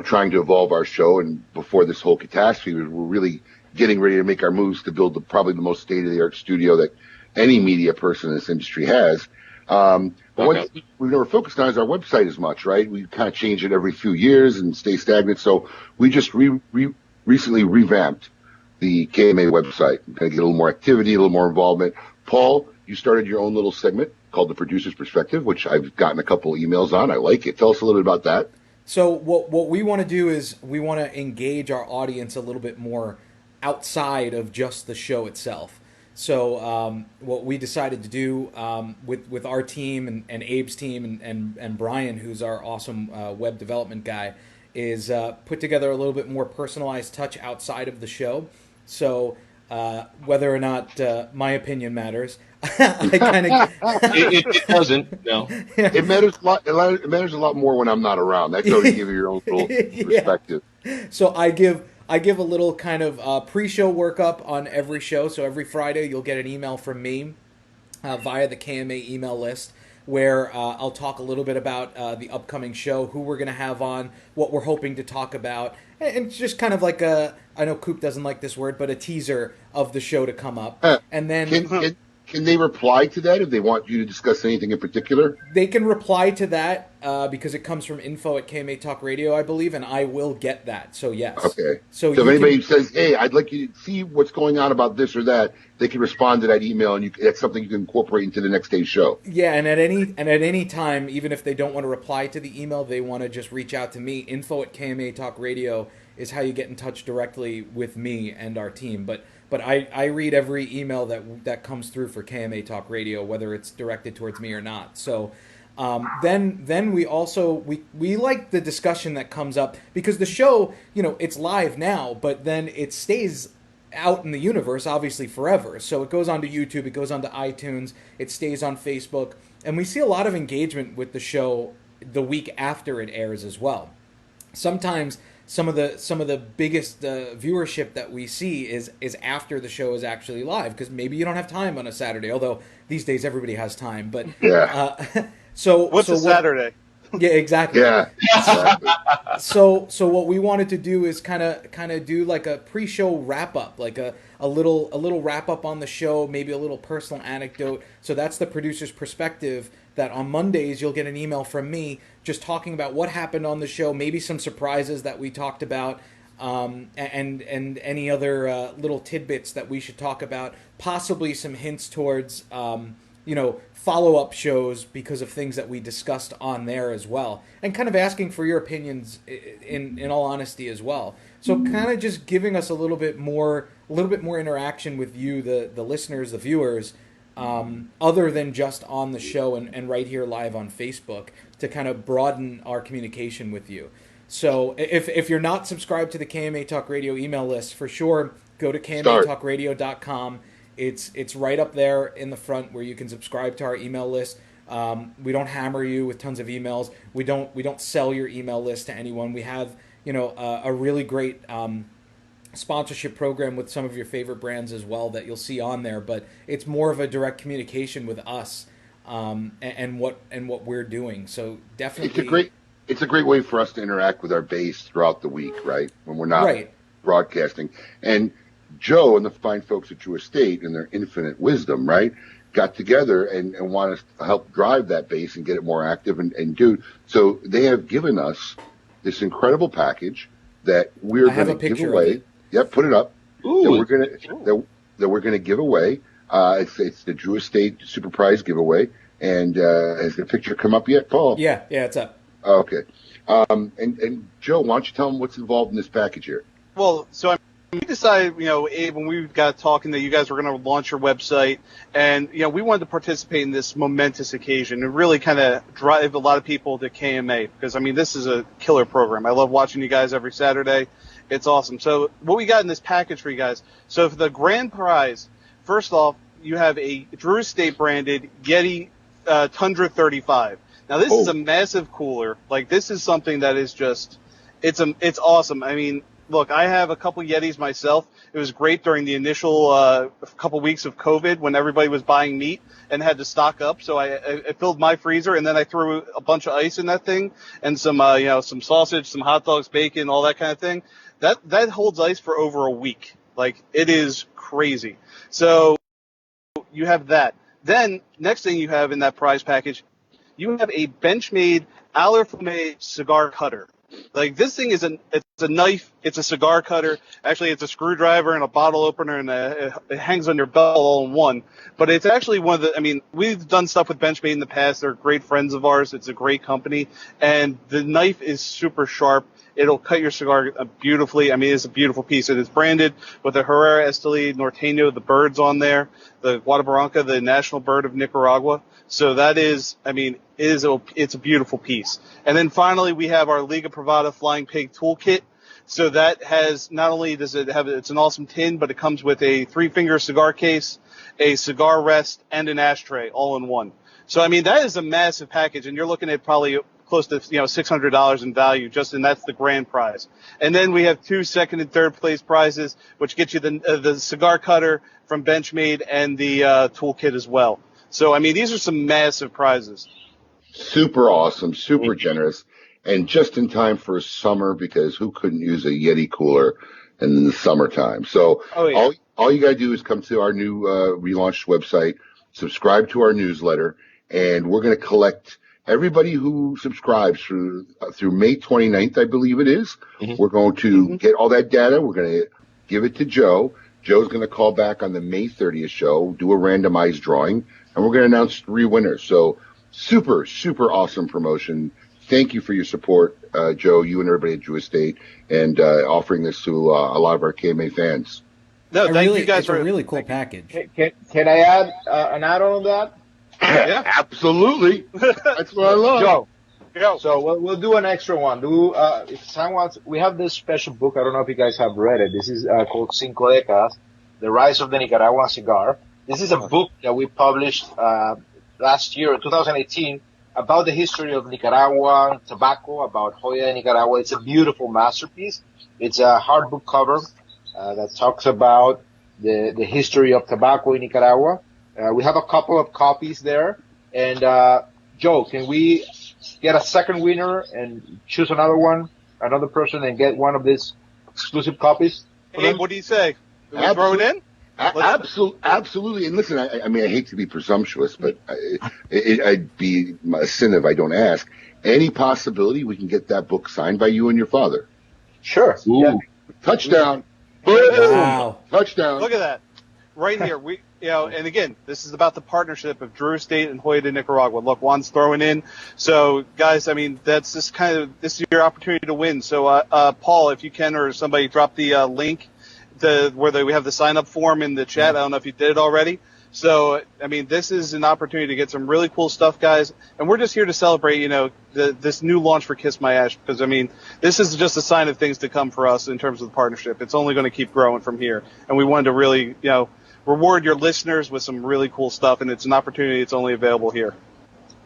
trying to evolve our show. And before this whole catastrophe, we're really getting ready to make our moves to build probably the most state-of-the-art studio that any media person in this industry has. But what we've never focused on is our website as much, right? We kind of change it every few years and stay stagnant. So we just recently revamped the KMA website. We're going to get a little more activity, a little more involvement. Paul, you started your own little segment called The Producer's Perspective, which I've gotten a couple of emails on. I like it. Tell us a little bit about that. So what we want to do is we want to engage our audience a little bit more outside of just the show itself. So what we decided to do with our team and Abe's team and Brian, who's our awesome web development guy, is put together a little bit more personalized touch outside of the show. So whether or not my opinion matters, I kind of it doesn't. No, It matters a lot. It matters a lot more when I'm not around. That goes to give you your own little perspective. So I give a little kind of pre-show workup on every show. So every Friday you'll get an email from me via the KMA email list, where I'll talk a little bit about the upcoming show, who we're going to have on, what we're hoping to talk about, and just kind of like I know Coop doesn't like this word, but a teaser of the show to come up. And then Can they reply to that if they want you to discuss anything in particular? they can reply to that because it comes from info@KMA Talk Radio, I believe, and I will get that. So yes. Okay. So if you anybody can- says, "Hey, I'd like you to see what's going on about this or that," they can respond to that email, and that's something you can incorporate into the next day's show. Yeah, and at any time, even if they don't want to reply to the email, they want to just reach out to me. Info@KMA Talk Radio is how you get in touch directly with me and our team. But I read every email that comes through for KMA Talk Radio, whether it's directed towards me or not. So then we also we like the discussion that comes up, because the show, it's live now, but then it stays out in the universe obviously forever. So it goes onto YouTube, it goes onto iTunes, it stays on Facebook, and we see a lot of engagement with the show the week after it airs as well. Sometimes some of the biggest viewership that we see is after the show is actually live, because maybe you don't have time on a Saturday, although these days everybody has time. But Yeah. What's a Saturday? Yeah, exactly. Yeah. Exactly. So what we wanted to do is kind of do like a pre-show wrap up, like a little wrap up on the show, maybe a little personal anecdote. So that's the producer's perspective, that on Mondays you'll get an email from me just talking about what happened on the show, maybe some surprises that we talked about, and any other little tidbits that we should talk about, possibly some hints towards follow-up shows because of things that we discussed on there as well, and kind of asking for your opinions in all honesty as well. So kind of just giving us a little bit more interaction with you, the listeners, the viewers, other than just on the show and right here live on Facebook, to kind of broaden our communication with you. So if you're not subscribed to the KMA Talk Radio email list, for sure, go to KMATalkRadio.com. It's right up there in the front where you can subscribe to our email list. We don't hammer you with tons of emails. We don't sell your email list to anyone. We have a really great sponsorship program with some of your favorite brands as well that you'll see on there. But it's more of a direct communication with us and what we're doing. So definitely, it's a great way for us to interact with our base throughout the week, right? When we're not broadcasting. And Joe and the fine folks at True Estate, in their infinite wisdom, right, got together and want us to help drive that base and get it more active and do. So they have given us this incredible package that we're going to give away. Yep, put it up. Ooh. That we're going to give away. It's the True Estate Super Prize giveaway. And has the picture come up yet, Paul? Yeah, it's up. Okay. And Joe, why don't you tell them what's involved in this package here? Well, so we decided, Abe, when we got talking that you guys were going to launch your website, and, we wanted to participate in this momentous occasion and really kind of drive a lot of people to KMA, because, this is a killer program. I love watching you guys every Saturday. It's awesome. So what we got in this package for you guys, so for the grand prize, first off, you have a Drew Estate branded Yeti Tundra 35. Now, this is a massive cooler. Like, this is something that is just, it's awesome. Look, I have a couple Yetis myself. It was great during the initial couple weeks of COVID when everybody was buying meat and had to stock up. So I filled my freezer, and then I threw a bunch of ice in that thing and some some sausage, some hot dogs, bacon, all that kind of thing. That holds ice for over a week. Like, it is crazy. So you have that. Then next thing you have in that prize package, you have a Benchmade Allerfame cigar cutter. Like, this thing is it's a knife, it's a cigar cutter. Actually, it's a screwdriver and a bottle opener, and it hangs on your belt all in one. But it's actually one of the, I mean, we've done stuff with Benchmade in the past. They're great friends of ours. It's a great company. And the knife is super sharp. It'll cut your cigar beautifully. I mean, it's a beautiful piece. It is branded with the Herrera Esteli Norteño, the birds on there, the Guatabaranca, the national bird of Nicaragua. So that is, I mean, it's a beautiful piece. And then finally, we have our Liga Privada Flying Pig Toolkit. So that has, not only does it have, it's an awesome tin, but it comes with a 3-finger cigar case, a cigar rest, and an ashtray all in one. So, I mean, that is a massive package, and you're looking at probably close to, $600 in value, and that's the grand prize. And then we have 2 second and third place prizes, which get you the cigar cutter from Benchmade and the toolkit as well. So, I mean, these are some massive prizes. Super awesome, super generous, and just in time for summer, because who couldn't use a Yeti cooler in the summertime? So all you got to do is come to our new relaunched website, subscribe to our newsletter, and we're going to collect everybody who subscribes through May 29th, I believe it is. Mm-hmm. We're going to get all that data. We're going to give it to Joe. Joe's going to call back on the May 30th show, do a randomized drawing, and we're going to announce 3 winners. So super, super awesome promotion. Thank you for your support, Joe, you and everybody at Drew Estate, and offering this to a lot of our KMA fans. No, thank you guys for a really cool package. Can I add an add-on on that? Yeah, absolutely. That's what I love. Joe. So we'll do an extra one. If someone, we have this special book. I don't know if you guys have read it. This is called Cinco Décadas, The Rise of the Nicaraguan Cigar. This is a book that we published last year, 2018, about the history of Nicaraguan tobacco, about Joya de Nicaragua. It's a beautiful masterpiece. It's a hardbook cover that talks about the history of tobacco in Nicaragua. We have a couple of copies there. And Joe, can we get a second winner and choose another person, and get one of these exclusive copies? Hey, what do you say? Do we throw it in? Absolutely. And listen, I mean, I hate to be presumptuous, but I'd be a sin if I don't ask. Any possibility we can get that book signed by you and your father? Sure. Ooh. Yeah. Touchdown. Wow. Touchdown. Look at that. Right here. And again, this is about the partnership of Drew Estate and Joya de Nicaragua. Look, Juan's throwing in. So, guys, I mean, this is your opportunity to win. So, Paul, if you can, or somebody, drop the link where we have the sign-up form in the chat. I don't know if you did it already. So, I mean, this is an opportunity to get some really cool stuff, guys. And we're just here to celebrate, this new launch for Kiss My Ash, because, I mean, this is just a sign of things to come for us in terms of the partnership. It's only going to keep growing from here. And we wanted to really, reward your listeners with some really cool stuff, and it's an opportunity that's only available here.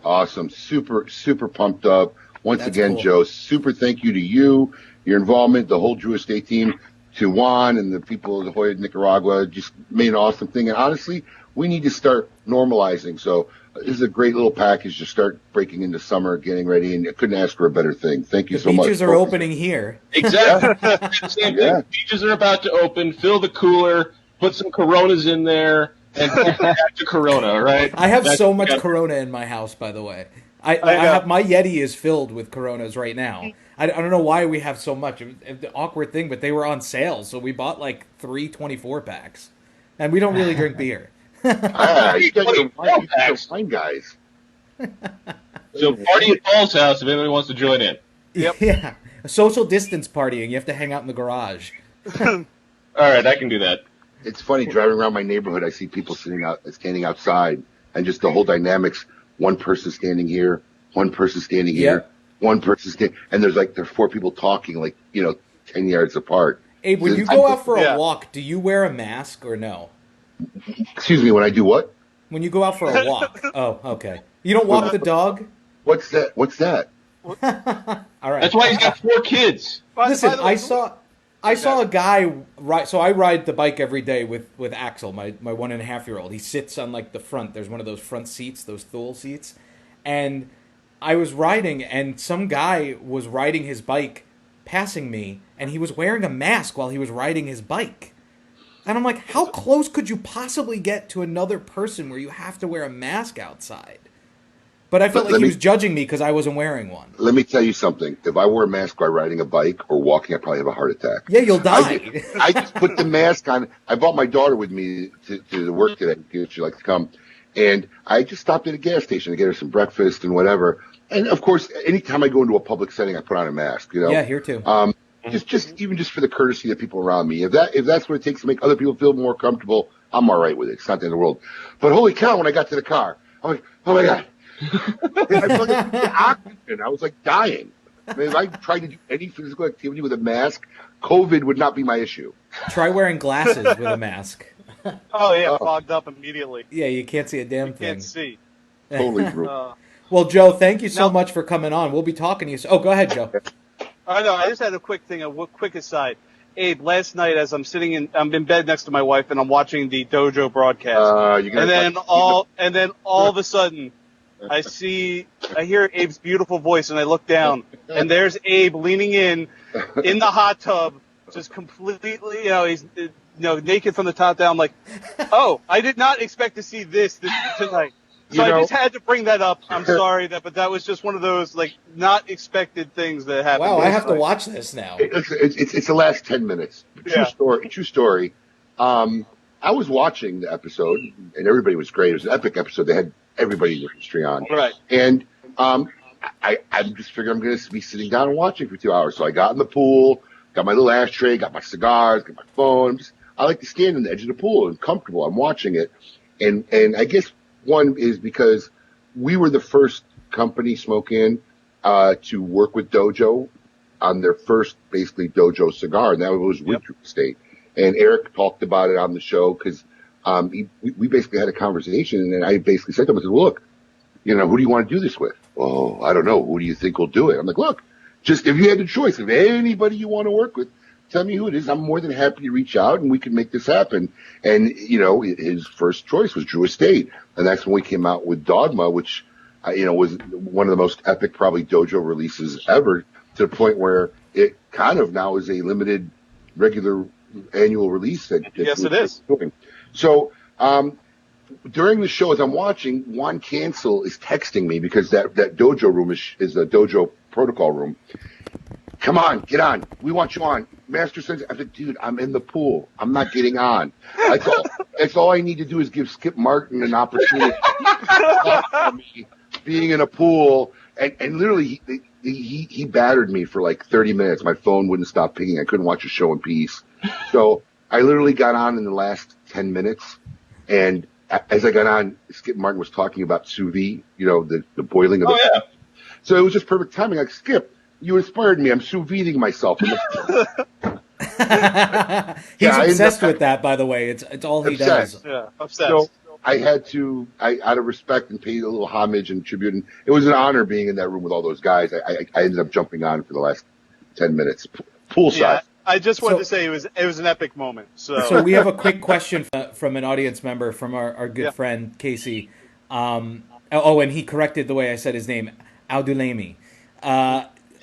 Awesome. Super, super pumped up. That's again, cool. Joe, super thank you to you, your involvement, the whole Drew Estate team, to Juan and the people of the Joya de Nicaragua. Just made an awesome thing. And honestly, we need to start normalizing. So this is a great little package to start breaking into summer, getting ready, and I couldn't ask for a better thing. Thank you so much. The beaches are opening here. Exactly. Same thing. Beaches are about to open. Fill the cooler. Put some Coronas in there, and back to Corona, right? I have so much Corona in my house, by the way. I have, my Yeti is filled with Coronas right now. I don't know why we have so much. It's an awkward thing, but they were on sale, so we bought like 3 24-packs. And we don't really drink beer. You guys are wine guys. So party at Paul's house if anybody wants to join in. Yep. Yeah. A social distance partying. You have to hang out in the garage. All right, I can do that. It's funny, driving around my neighborhood, I see people standing outside, and just the whole dynamics. One person standing here, one person standing here, one person standing, and there's 4 people talking 10 yards apart. Abe, when you go out for a walk, do you wear a mask or no? Excuse me, when I do what? When you go out for a walk. Oh, okay. You don't walk the dog? What's that? All right. That's why he's got 4 kids. Listen, I saw a guy ride. So I ride the bike every day with Axel, my 1.5-year-old. He sits on the front. There's one of those front seats, those Thule seats. And I was riding, and some guy was riding his bike, passing me, and he was wearing a mask while he was riding his bike. And I'm like, how close could you possibly get to another person where you have to wear a mask outside? But I felt like he was judging me because I wasn't wearing one. Let me tell you something. If I wore a mask while riding a bike or walking, I'd probably have a heart attack. Yeah, you'll die. I just put the mask on. I brought my daughter with me to work today because she likes to come. And I just stopped at a gas station to get her some breakfast and whatever. And, of course, anytime I go into a public setting, I put on a mask. You know? Yeah, here too. Just for the courtesy of the people around me. If that's what it takes to make other people feel more comfortable, I'm all right with it. It's not the end of the world. But holy cow, when I got to the car, I'm like, oh my God. I felt like oxygen. I was like dying. I mean, if I tried to do any physical activity with a mask, COVID would not be my issue. Try wearing glasses with a mask. Oh yeah, fogged up immediately. Yeah, you can't see a damn thing. Can't see. Totally true. Well, Joe, thank you so much for coming on. We'll be talking to you. Oh, go ahead, Joe. I know. I just had a quick aside. Abe, last night as I'm in bed next to my wife and I'm watching the Dojo broadcast, and then all of a sudden, I hear Abe's beautiful voice, and I look down, and there's Abe leaning in the hot tub, just completely, he's naked from the top down. Like, oh, I did not expect to see this tonight. So I just had to bring that up. I'm sorry but that was just one of those not expected things that happened. Wow, I have to watch this now. It's the last 10 minutes. True story. I was watching the episode, and everybody was great. It was an epic episode. They had everybody in the history on. Right. And I just figured I'm going to be sitting down and watching for 2 hours. So I got in the pool, got my little ashtray, got my cigars, got my phone. I like to stand on the edge of the pool and comfortable. I'm watching it. And I guess one is because we were the first company, Smoke Inn, to work with Dojo on their first, basically, Dojo cigar. And that was Winter State. And Eric talked about it on the show because we basically had a conversation, and I basically said to him, I said, look, who do you want to do this with? Oh, I don't know. Who do you think will do it? I'm like, look, just if you had the choice of anybody you want to work with, tell me who it is. I'm more than happy to reach out, and we can make this happen. And, his first choice was Drew Estate. And that's when we came out with Dogma, which, was one of the most epic, probably, Dojo releases ever, to the point where it kind of now is a limited, regular annual release. Yes, it is. Doing. So, during the show, as I'm watching, Juan Cancel is texting me because that Dojo room is a Dojo protocol room. Come on, get on. We want you on. Master says, I said, dude, I'm in the pool. I'm not getting on. That's all I need to do is give Skip Martin an opportunity for me being in a pool. And literally, he battered me for like 30 minutes. My phone wouldn't stop pinging. I couldn't watch a show in peace. So I literally got on in the last 10 minutes. And as I got on, Skip Martin was talking about sous vide, the boiling of the. Oh, yeah. So it was just perfect timing. Like, Skip, you inspired me. I'm sous videing myself. He's obsessed with that, by the way. It's all he does. Yeah, obsessed. So I had to, out of respect and pay a little homage and tribute, and it was an honor being in that room with all those guys. I ended up jumping on for the last 10 minutes, poolside. Yeah, I just wanted to say it was an epic moment. So we have a quick question from an audience member, from our good friend Casey. And he corrected the way I said his name, Aldulemi.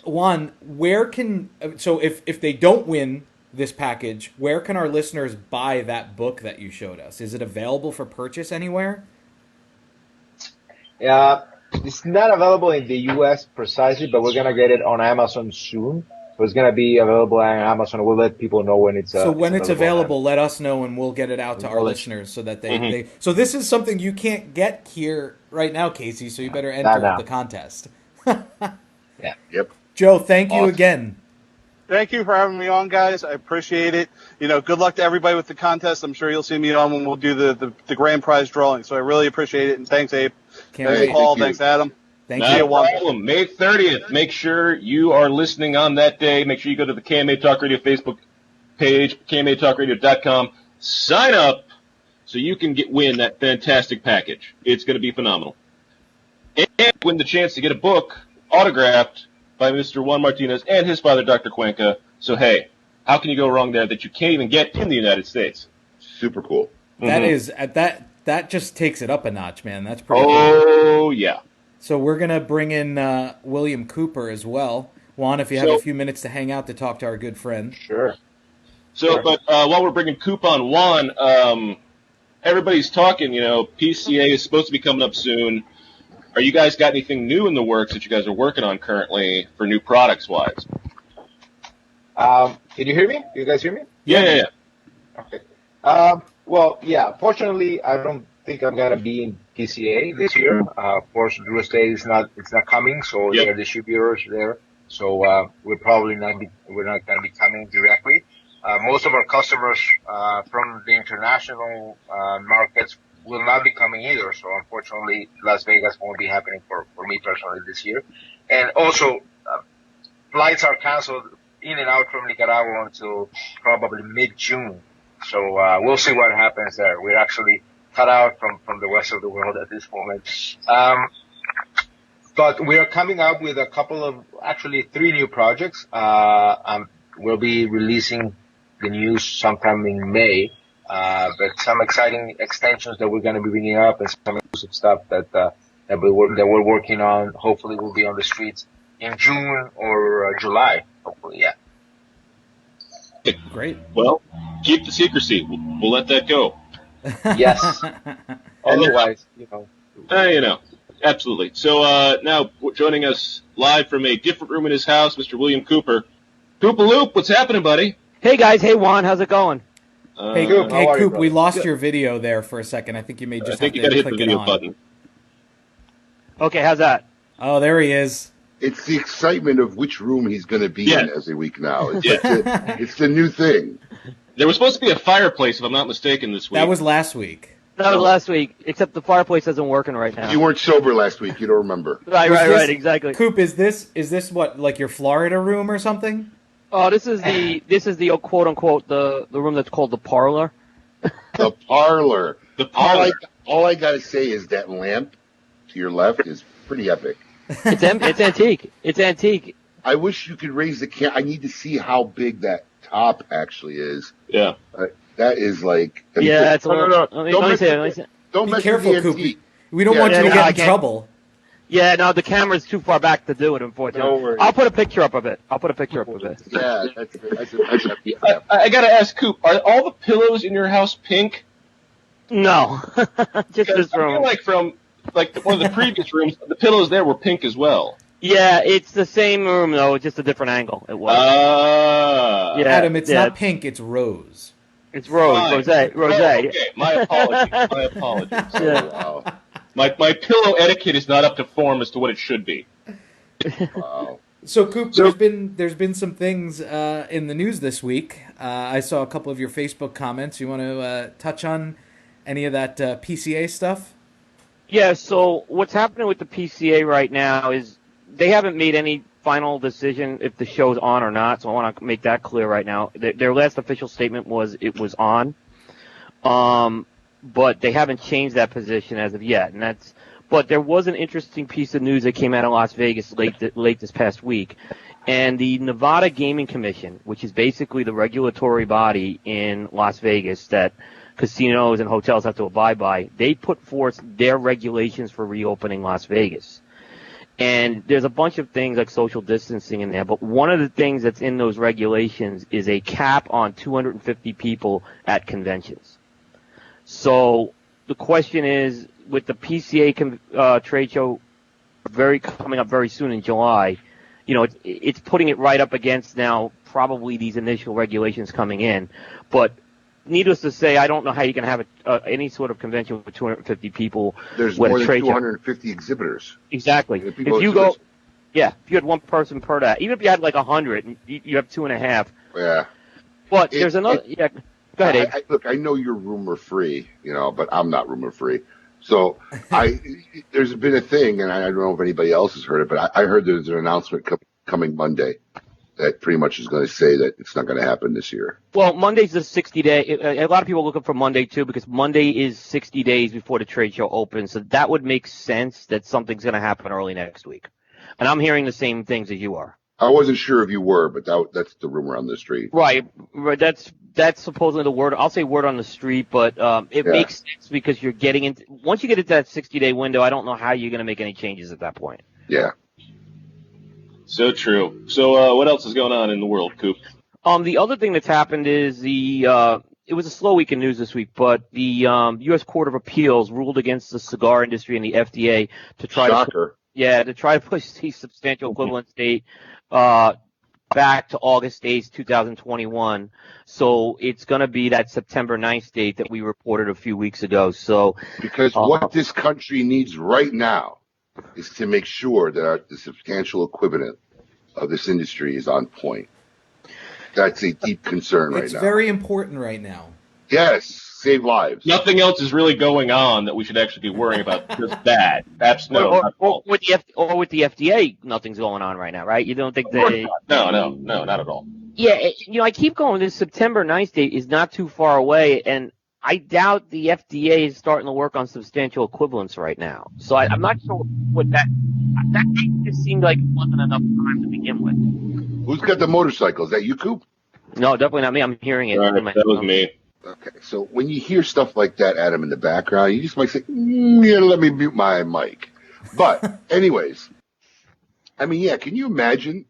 Juan, if they don't win this package, where can our listeners buy that book that you showed us? Is it available for purchase anywhere? It's not available in the U.S. precisely, but we're going to get it on Amazon soon. So it's going to be available on Amazon. We'll let people know when it's So when it's available, let us know, and we'll get it out to our listeners so that they So this is something you can't get here right now, Casey, so you better enter the contest. Yeah. Yep. Joe, thank you again. Thank you for having me on, guys. I appreciate it. Good luck to everybody with the contest. I'm sure you'll see me on when we'll do the grand prize drawing. So I really appreciate it. And thanks, Abe. Thanks, Paul. Thanks, Adam. Thank you. No problem. May 30th. Make sure you are listening on that day. Make sure you go to the KMA Talk Radio Facebook page, KMATalkRadio.com. Sign up so you can win that fantastic package. It's going to be phenomenal. And win the chance to get a book autographed by Mr. Juan Martinez and his father, Dr. Cuenca. So, hey, how can you go wrong there that you can't even get in the United States? Super cool. That is that just takes it up a notch, man. That's pretty cool. Oh, yeah. So we're going to bring in William Cooper as well. Juan, if you have a few minutes to hang out to talk to our good friend. Sure. But while we're bringing Coop on, Juan, everybody's talking, PCA is supposed to be coming up soon. are you guys got anything new in the works that you guys are working on currently for new products wise? Can you hear me? You guys hear me? Yeah. Okay. Well, yeah. Fortunately, I don't think I'm gonna be in PCA this year. Of course, Drew Estate is not coming, so Yep. there are distributors there. So we're not gonna be coming directly. Most of our customers from the international markets will not be coming either. So unfortunately, Las Vegas won't be happening for me personally this year. And also, flights are canceled in and out from Nicaragua until probably mid-June. So we'll see what happens there. We're actually cut out from the rest of the world at this moment. But we are coming up with a couple of, actually 3 new projects. We'll be releasing the news sometime in May. But some exciting extensions that we're going to be bringing up and some exclusive stuff that we're working on. Hopefully will be on the streets in June or July. Hopefully, yeah. Great. Well, keep the secrecy. We'll let that go. Yes. Otherwise, Absolutely. So now joining us live from a different room in his house, Mr. William Cooper. Koopaloop, what's happening, buddy? Hey guys, hey Juan, how's it going? Hey, Coop, how are you, Coop, we brother? lost your video there for a second. I think you may just I think you have got to to hit the click it video on. button. Okay, how's that? Oh, there he is. It's the excitement of which room he's going to be in every week now. It's, Yeah. it's the new thing. There was supposed to be a fireplace, if I'm not mistaken, this week. That was last week. That was last week, except the fireplace isn't working right now. You weren't sober last week. You don't remember. Right, exactly. Coop, is this what, like your Florida room or something? Oh, this is the quote unquote the room that's called the parlor. The parlor. The parlor. All I got to say is that lamp to your left is pretty epic. It's antique. It's antique. I wish you could raise the camera. I need to see how big that top actually is. Yeah. That is like. Yeah, it's a little. No. Let me Don't see it. Be Be careful, the Coop. antique. We don't Yeah, want you to yeah, get I in can't- trouble. Yeah, no, the camera's too far back to do it, unfortunately. Don't worry. I'll put a picture up of it. Yeah, that's I got to ask, Coop, are all the pillows in your house pink? No, just this I feel room. like from one of the previous rooms, the pillows there were pink as well. Yeah, it's the same room though, it's just a different angle. It was. Yeah, Adam, it's yeah. not pink, it's rose. It's rose, Fine. rosé. Oh, okay, my apologies. Yeah. Wow. My pillow etiquette is not up to form as to what it should be. Wow. So, Coop, there's been some things in the news this week. I saw a couple of your Facebook comments. You want to touch on any of that PCA stuff? Yeah, so what's happening with the PCA right now is they haven't made any final decision if the show's on or not, so I want to make that clear right now. Their last official statement was it was on, but they haven't changed that position as of yet. But there was an interesting piece of news that came out of Las Vegas late this past week, and the Nevada Gaming Commission, which is basically the regulatory body in Las Vegas that casinos and hotels have to abide by, they put forth their regulations for reopening Las Vegas. And there's a bunch of things like social distancing in there, but one of the things that's in those regulations is a cap on 250 people at conventions. So the question is, with the PCA trade show coming up very soon in July, it's putting it right up against now probably these initial regulations coming in. But needless to say, I don't know how you can have any sort of convention with 250 people. There's with more a than trade show. 250 exhibitors. Exactly. If you go, if you had one person per day, even if you had like 100, and you have 2.5. Yeah. But there's another. Go ahead, Abe. Look, I know you're rumor free, but I'm not rumor free. So there's been a thing, and I don't know if anybody else has heard it, but I heard there's an announcement coming Monday that pretty much is going to say that it's not going to happen this year. Well, Monday's the 60-day. A lot of people are looking for Monday, too, because Monday is 60 days before the trade show opens. So that would make sense that something's going to happen early next week. And I'm hearing the same things as you are. I wasn't sure if you were, but that's the rumor on the street. Right. That's supposedly the word. I'll say word on the street, but it makes sense because you're getting into – once you get into that 60-day window, I don't know how you're going to make any changes at that point. Yeah. So true. So what else is going on in the world, Coop? The other thing that's happened is it was a slow week in news this week, but the U.S. Court of Appeals ruled against the cigar industry and the FDA to try to push the substantial equivalence date back to August 8th, 2021. So it's going to be that September 9th date that we reported a few weeks ago. So because what this country needs right now is to make sure that the substantial equivalent of this industry is on point. That's a deep concern right now. It's very important right now. Yes, save lives. Nothing else is really going on that we should actually be worrying about. Just that. That's no. Or with the FDA, nothing's going on right now, right? You don't think that? No, not at all. Yeah, I keep going. This September 9th date is not too far away, and I doubt the FDA is starting to work on substantial equivalence right now. So I'm not sure what that date just seemed like it wasn't enough time to begin with. Who's got the motorcycle? Is that you, Coop? No, definitely not me. I'm hearing it. Right, that was me. Okay, so when you hear stuff like that, Adam, in the background, you just might say, yeah, let me mute my mic. But anyways, I mean, yeah, can you imagine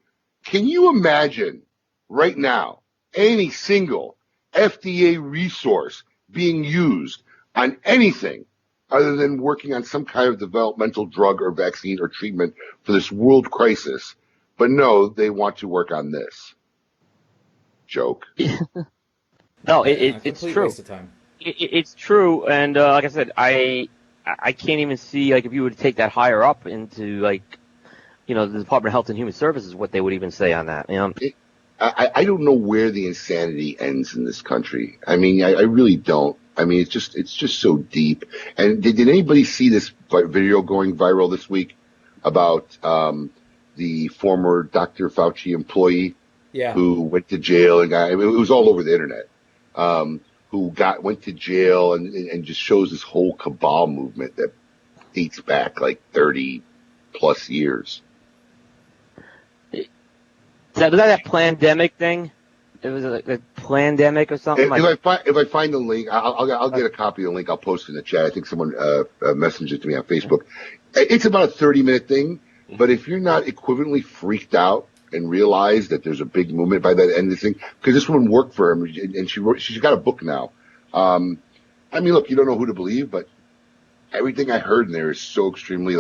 right now any single FDA resource being used on anything other than working on some kind of developmental drug or vaccine or treatment for this world crisis? But no, they want to work on this. Joke. No, it's true. Waste of time. It's true, and like I said, I can't even see, like, if you were to take that higher up into, like, the Department of Health and Human Services, what they would even say on that. I don't know where the insanity ends in this country. I mean, I really don't. I mean, it's just so deep. And did anybody see this video going viral this week about the former Dr. Fauci employee? Yeah. Who went to jail and it was all over the internet. Who went to jail and just shows this whole cabal movement that dates back like 30 plus years. Was that pandemic thing? It was a pandemic or something. If I find the link, I'll get a copy of the link. I'll post it in the chat. I think someone messaged it to me on Facebook. It's about a 30-minute thing, but if you're not equivalently freaked out and realize that there's a big movement by that end of the thing, because this woman worked for him and she's got a book now. I mean, look, you don't know who to believe, but everything I heard in there is so extremely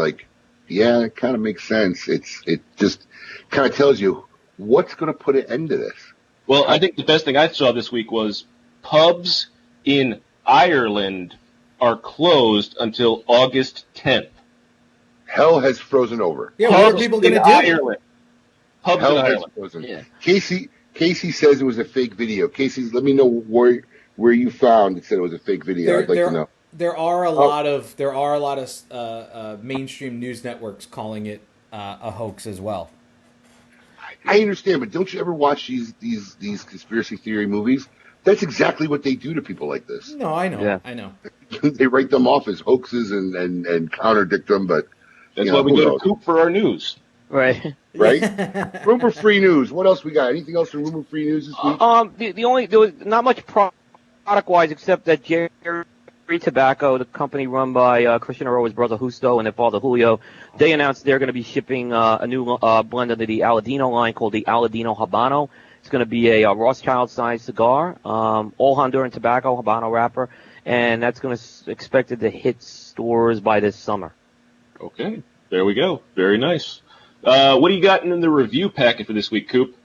yeah, it kind of makes sense. It just kind of tells you what's going to put an end to this. Well, I think the best thing I saw this week was pubs in Ireland are closed until August 10th. Hell has frozen over. Yeah, what are people going to do? Ireland. Pubs Hell in has Ireland. frozen. Yeah. Casey says it was a fake video. Casey, let me know where you found it said it was a fake video. I'd like to know. There are a lot of mainstream news networks calling it a hoax as well. I understand, but don't you ever watch these conspiracy theory movies? That's exactly what they do to people like this. No, I know. Yeah. I know. They write them off as hoaxes and contradict them, but That's why we go to Coop for our news. Right. Right? Rumor-free news. What else we got? Anything else in rumor-free news this week? There was not much product-wise except that Jerry Tobacco, the company run by Christian Aroa's brother Justo and their father Julio, they announced they're going to be shipping a new blend under the Aladino line called the Aladino Habano. It's going to be a Rothschild-sized cigar, all Honduran tobacco, Habano wrapper, and that's going to expected to hit stores by this summer. Okay, there we go. Very nice. What do you got in the review packet for this week, Coop?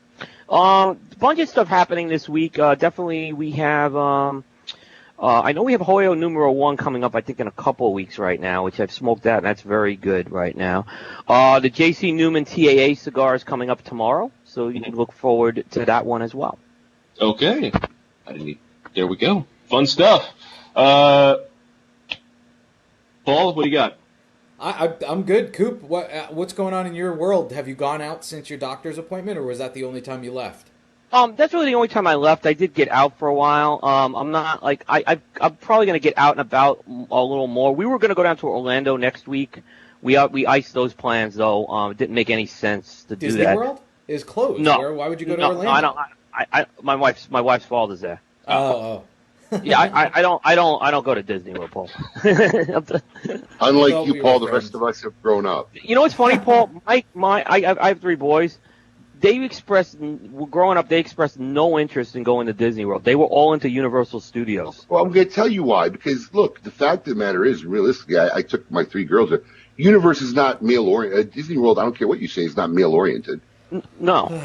A bunch of stuff happening this week. Definitely we have, I know we have Joya numero 1 coming up, I think, in a couple of weeks right now, which I've smoked out, and that's very good right now. The J.C. Newman TAA cigar is coming up tomorrow, so you can look forward to that one as well. Okay. There we go. Fun stuff. Paul, what do you got? I'm good. Coop, what's going on in your world? Have you gone out since your doctor's appointment, or was that the only time you left? That's really the only time I left. I did get out for a while. I'm not I'm probably going to get out and about a little more. We were going to go down to Orlando next week. We iced those plans though. It didn't make any sense to do that. Disney World is closed. No. Why would you go to Orlando? I don't. My wife's father's there. Oh. Yeah, I don't go to Disney World, Paul. Unlike you, Paul, the rest of us have grown up. You know what's funny, Paul? I have 3 boys. growing up, they expressed no interest in going to Disney World. They were all into Universal Studios. Well, I'm going to tell you why. Because look, the fact of the matter is, realistically, I took my 3 girls there. Universe is not male oriented. Disney World, I don't care what you say, is not male oriented. No.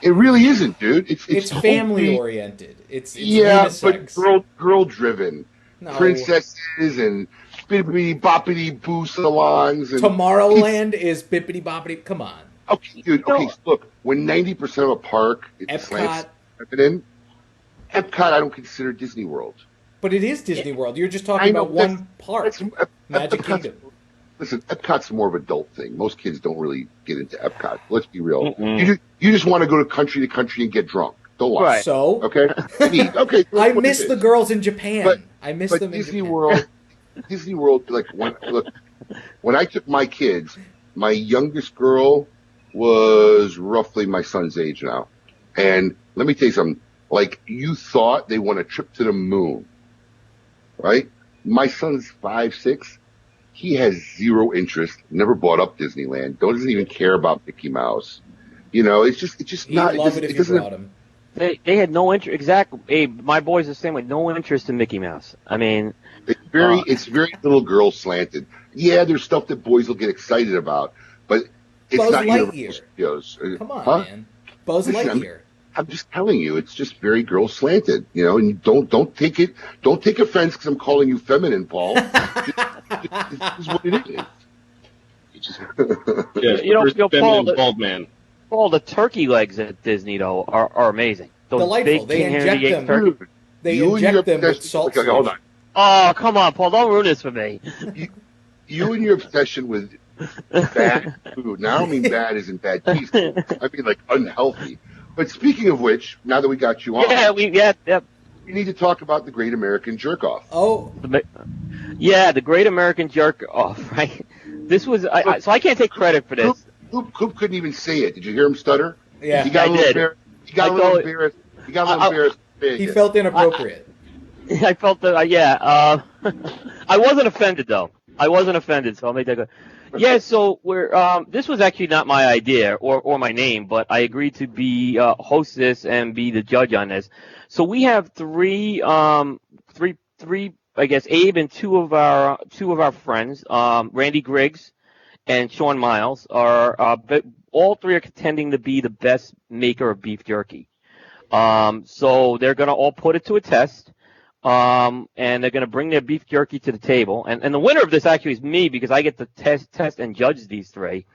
It really isn't, dude. It's family oriented. It's unisex. But girl driven. No. Princesses and bippity boppity boo salons. And Tomorrowland is bippity boppity. Come on. Okay, dude. Okay, look. When 90% of a park Epcot, Epcot, I don't consider Disney World. But it is Disney World. You're just talking about one park, Magic Kingdom. Listen, Epcot's more of an adult thing. Most kids don't really get into Epcot. Let's be real. You just want to go to country and get drunk. Don't lie. Right. So? Okay? Okay. I miss the girls in Japan. I miss them Disney in Japan. World, Disney World, like, when I took my kids, my youngest girl was roughly my son's age now. And let me tell you something. Like, you thought they want a trip to the moon, right? My son's 5, 6. He has zero interest, never bought up Disneyland, doesn't even care about Mickey Mouse. You know, it's just He'd not. love it if you brought him. They had no interest. Exactly. Abe, my boys are the same way. No interest in Mickey Mouse. I mean, it's very little girl slanted. Yeah, there's stuff that boys will get excited about, but it's Buzz not Lightyear. Universal Studios. Come on, man. Buzz Lightyear. I'm just telling you, it's just very girl slanted, you know. And don't take offense because I'm calling you feminine, Paul. This is what it is. Bald man. Paul, the turkey legs at Disney though are amazing. Those delightful. They inject them. They inject them with salt. Okay, hold on. Oh, come on, Paul! Don't ruin this for me. You and your obsession with bad food. Now I don't mean bad as in bad taste. I mean like unhealthy. But speaking of which, now that we got you on, we need to talk about the Great American Jerk Off. Oh, the Great American Jerk Off. Right. This was so I can't take credit for this. Coop couldn't even say it. Did you hear him stutter? Yeah, he got a little embarrassed. He felt inappropriate. I felt that. I wasn't offended though. I wasn't offended, so I'll make that good. Yeah, so this was actually not my idea or my name, but I agreed to be host this and be the judge on this. So we have three, I guess Abe and two of our friends, Randy Griggs and Sean Miles are all three are contending to be the best maker of beef jerky. So they're gonna all put it to a test. And they're going to bring their beef jerky to the table. And the winner of this actually is me because I get to test and judge these three.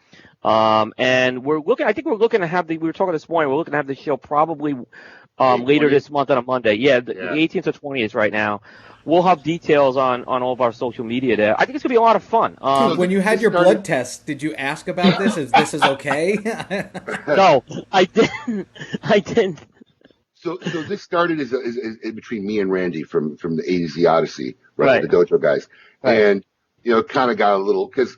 And I think we're looking to have we were talking this morning, we're looking to have the show probably, later this month on a Monday. Yeah, the 18th or 20th right now. We'll have details on all of our social media there. I think it's going to be a lot of fun. When you had your blood test, did you ask about this? Is this okay? No, I didn't. I didn't. So this started as between me and Randy from the A to Z Odyssey, right? The Dojo guys. Right. And, kind of got a little, because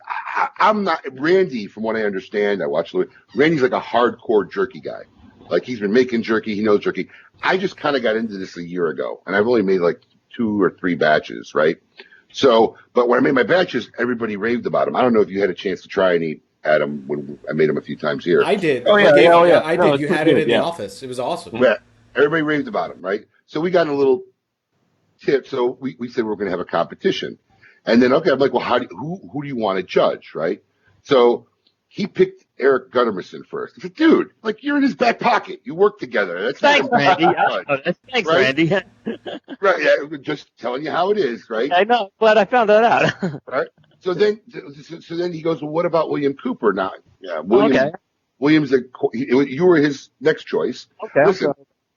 I'm not, Randy, from what I understand, I watched Randy's like a hardcore jerky guy. Like he's been making jerky, he knows jerky. I just kind of got into this a year ago, and I've only made like 2 or 3 batches, right? So, but when I made my batches, everybody raved about them. I don't know if you had a chance to try any, Adam, when I made them a few times here. I did. I did. You had it in the office. It was awesome. Yeah. Everybody raved about him, right? So we got a little tip. So we said we were going to have a competition. And then, okay, I'm like, well, who do you want to judge, right? So he picked Eric Gunderson first. I said, dude, like, you're in his back pocket. You work together. Thanks, Randy. Thanks, right? Randy. Right, yeah, just telling you how it is, right? I know. Glad I found that out. Right? So then he goes, well, what about William Cooper now? Yeah, William's you were his next choice. Okay. Listen,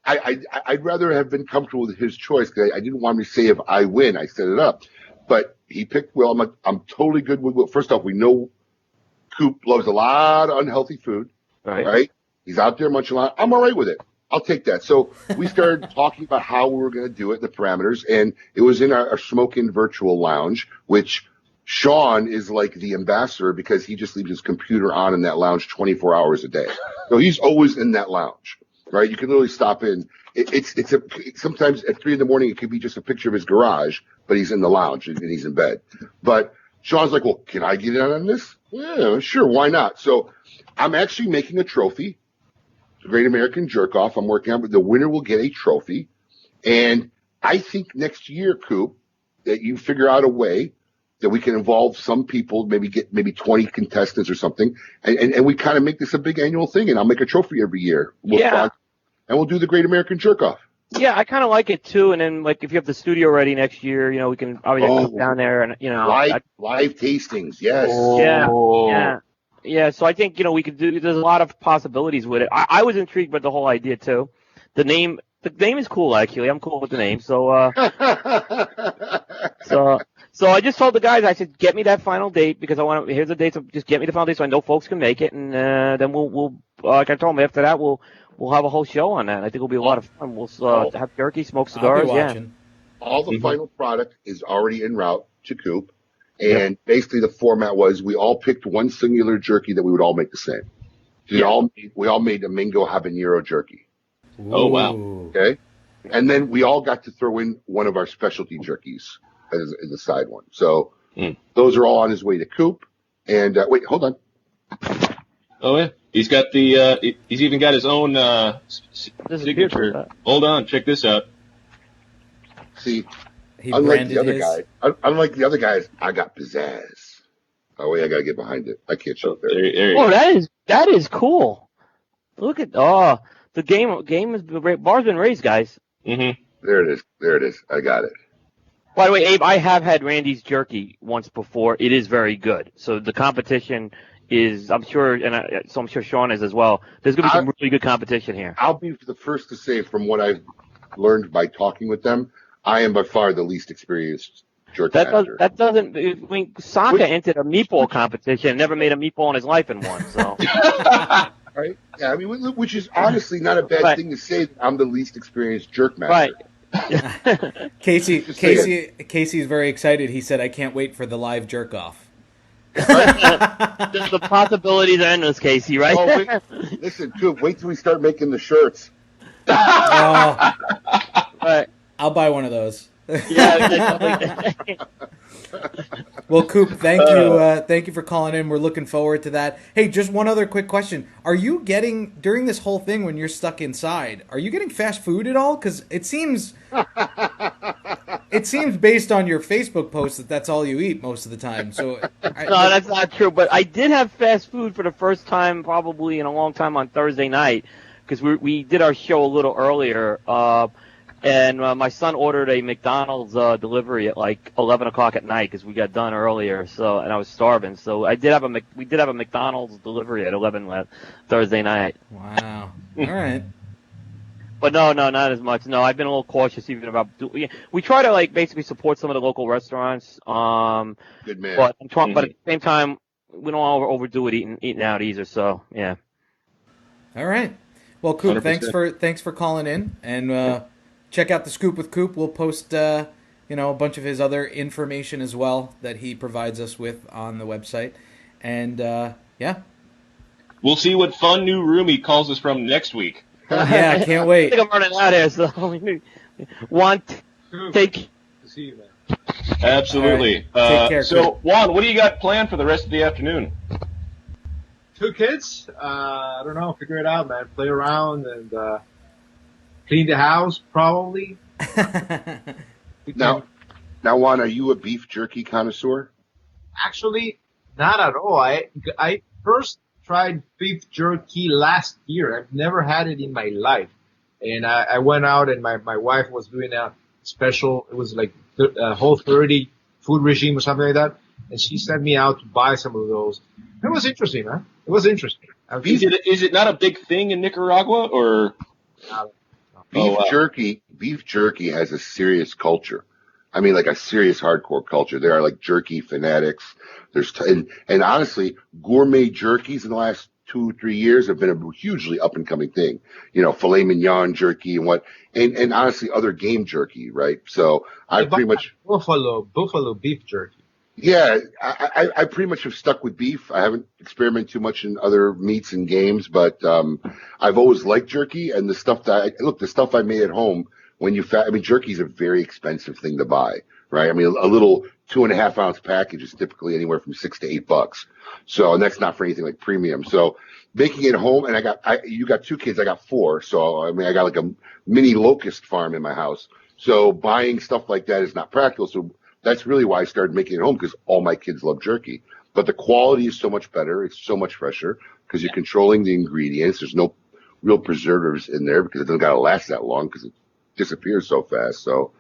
I'd rather have been comfortable with his choice because I didn't want him to say if I win, I set it up. But he picked Will. I'm totally good with Will. First off, we know Coop loves a lot of unhealthy food, right? He's out there munching a lot. I'm all right with it. I'll take that. So we started talking about how we were going to do it, the parameters, and it was in our Smoke Inn virtual lounge, which Sean is like the ambassador because he just leaves his computer on in that lounge 24 hours a day. So he's always in that lounge. Right, you can literally stop in. Sometimes at 3 a.m, it could be just a picture of his garage, but he's in the lounge and he's in bed. But Sean's like, well, can I get in on this? Yeah, sure, why not? So I'm actually making a trophy, the Great American Jerk Off. I'm working on, but the winner will get a trophy. And I think next year, Coop, that you figure out a way that we can involve some people, maybe get 20 contestants or something, and we kind of make this a big annual thing, and I'll make a trophy every year. And we'll do the Great American Jerk Off. Yeah, I kind of like it too. And then, like, if you have the studio ready next year, we can obviously come down there and live tastings. Yes. Yeah. So I think we could do. There's a lot of possibilities with it. I was intrigued by the whole idea too. The name is cool actually. I'm cool with the name. So so I just told the guys, I said, get me that final date because here's the date. So just get me the final date so I know folks can make it, and then we'll like I told them after that we'll have a whole show on that. I think it'll be a lot of fun. We'll have jerky, smoke cigars. Yeah. All the final product is already en route to Coop, and basically the format was we all picked one singular jerky that we would all make the same. So we all made a mango habanero jerky. Oh wow! Okay, and then we all got to throw in one of our specialty jerkies as a side one. So those are all on his way to Coop. And wait, hold on. Oh yeah, he's got he's even got his own signature. Hold on, check this out. See, unlike the other guys, I got pizzazz. Oh wait, I gotta get behind it. I can't show it there. Oh, that is cool. Look at the game is bar's been raised, guys. Mm-hmm. There it is. I got it. By the way, Abe, I have had Randy's jerky once before. It is very good. So the competition is, I'm sure, so I'm sure Sean is as well. There's going to be some really good competition here. I'll be the first to say, from what I've learned by talking with them, I am by far the least experienced jerk master. Saka entered a meatball competition, never made a meatball in his life and won. So. Right? Yeah, I mean, which is honestly not a bad thing to say. That I'm the least experienced jerk master. Right. Casey's very excited. He said, "I can't wait for the live jerk off." The possibilities are endless, Casey. Right? Oh, listen, Coop, wait till we start making the shirts. Right. I'll buy one of those. Yeah. Well, Coop, thank you for calling in. We're looking forward to that. Hey, just one other quick question: are you getting, during this whole thing when you're stuck inside, are you getting fast food at all? Because it seems based on your Facebook post that that's all you eat most of the time. So no, that's not true. But I did have fast food for the first time probably in a long time on Thursday night because we did our show a little earlier. And my son ordered a McDonald's delivery at like 11 o'clock at night because we got done earlier. So, and I was starving. So we did have a McDonald's delivery at 11 Thursday night. Wow. All right. But no, not as much. No, I've been a little cautious even about. We try to like basically support some of the local restaurants. Good man. But but at the same time, we don't overdo it eating out either. So yeah. All right. Well, Coop, 100%. thanks for calling in, and check out the Scoop with Coop. We'll post a bunch of his other information as well that he provides us with on the website, and we'll see what fun new room he calls us from next week. Yeah, I can't wait. I think I'm running out here, so take. See you, man. Absolutely. Right. Take care. So, Juan, what do you got planned for the rest of the afternoon? 2 kids. I don't know. Figure it out, man. Play around and clean the house, probably. Now, Juan, are you a beef jerky connoisseur? Actually, not at all. I first tried beef jerky last year. I've never had it in my life. And I went out and my wife was doing a special, it was like Whole 30 food regime or something like that. And she sent me out to buy some of those. It was interesting, man. It was interesting. Is it not a big thing in Nicaragua, or? Beef jerky has a serious culture. I mean, like a serious hardcore culture. There are like jerky fanatics. And honestly, gourmet jerkies in the last 2-3 years have been a hugely up and coming thing. Filet mignon jerky and honestly other game jerky, right? So I pretty much buffalo beef jerky. Yeah, I pretty much have stuck with beef. I haven't experimented too much in other meats and games, but I've always liked jerky, and the stuff I made at home when jerky is a very expensive thing to buy, right? I mean, a little 2.5 ounce package is typically anywhere from $6 to $8. So, and that's not for anything like premium. So making it home, and you got 2 kids, I got 4. So, I mean, I got like a mini locust farm in my house. So buying stuff like that is not practical. So that's really why I started making it home, because all my kids love jerky. But the quality is so much better. It's so much fresher because you're controlling the ingredients. There's no real preservatives in there because it doesn't got to last that long because it disappears so fast. So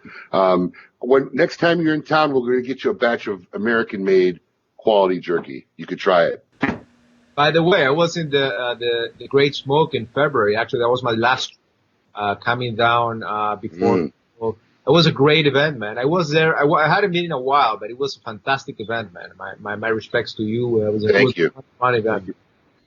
when next time you're in town, we're going to get you a batch of American-made quality jerky. You could try it. By the way, I was in the Great Smoke in February. Actually, that was my last coming down before. Well, it was a great event, man. I was there. I hadn't been in a while, but it was a fantastic event, man. My respects to you. It was a fun event.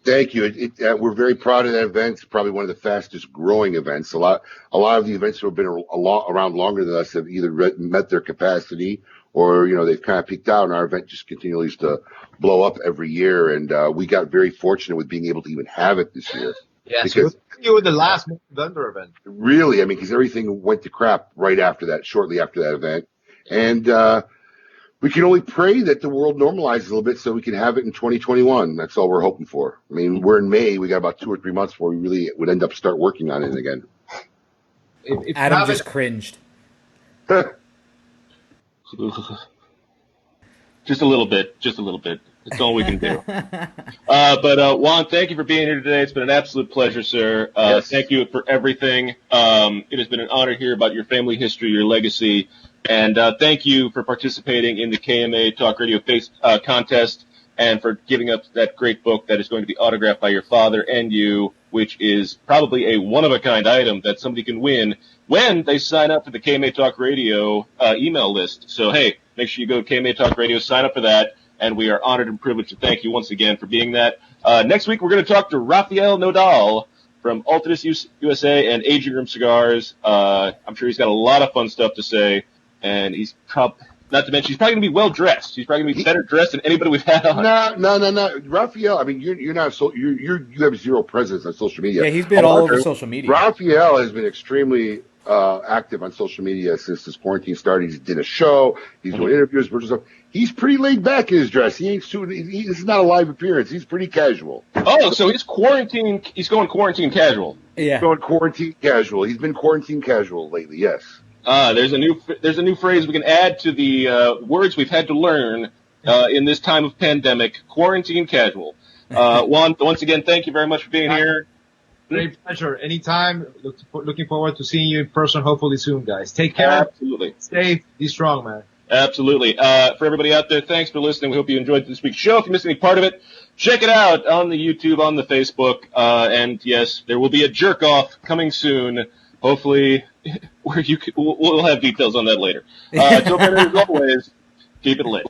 Thank you. We're very proud of that event. It's probably one of the fastest growing events. A lot of the events that have been around longer than us have either met their capacity or, they've kind of peaked out, and our event just continues to blow up every year. And we got very fortunate with being able to even have it this year. Yes, because you were the last vendor event. Really, I mean, because everything went to crap right after that, shortly after that event. And we can only pray that the world normalizes a little bit so we can have it in 2021. That's all we're hoping for. I mean, we're in May. We got about 2 or 3 months before we really would end up start working on it again. If Adam just cringed. Just a little bit. That's all we can do. But Juan, thank you for being here today. It's been an absolute pleasure, sir. Yes. Thank you for everything. It has been an honor to hear about your family history, your legacy, and thank you for participating in the KMA Talk Radio contest and for giving up that great book that is going to be autographed by your father and you, which is probably a one-of-a-kind item that somebody can win when they sign up for the KMA Talk Radio email list. So, hey, make sure you go to KMA Talk Radio, sign up for that. And we are honored and privileged to thank you once again for being that. Next week, we're going to talk to Rafael Nodal from Altadis USA and Aging Room Cigars. I'm sure he's got a lot of fun stuff to say. And he's not to mention, he's probably going to be well dressed. He's probably going to be better dressed than anybody we've had on. No. Rafael, I mean, you're not you have zero presence on social media. Yeah, he's been all over social media. Rafael has been extremely active on social media since this quarantine started. He did a show. He's doing interviews, virtual stuff. He's pretty laid back in his dress. This is not a live appearance. He's pretty casual. Oh, so he's going quarantine casual. Yeah. Going quarantine casual. He's been quarantine casual lately, yes. There's a new phrase we can add to the words we've had to learn in this time of pandemic, quarantine casual. Juan, once again, thank you very much for being here. Great pleasure. Anytime. Looking forward to seeing you in person hopefully soon, guys. Take care. Absolutely. Stay strong, man. Absolutely. For everybody out there, thanks for listening. We hope you enjoyed this week's show. If you missed any part of it, check it out on the YouTube, on the Facebook. And yes, there will be a jerk off coming soon. Hopefully, we'll have details on that later. Until then, as always, keep it lit.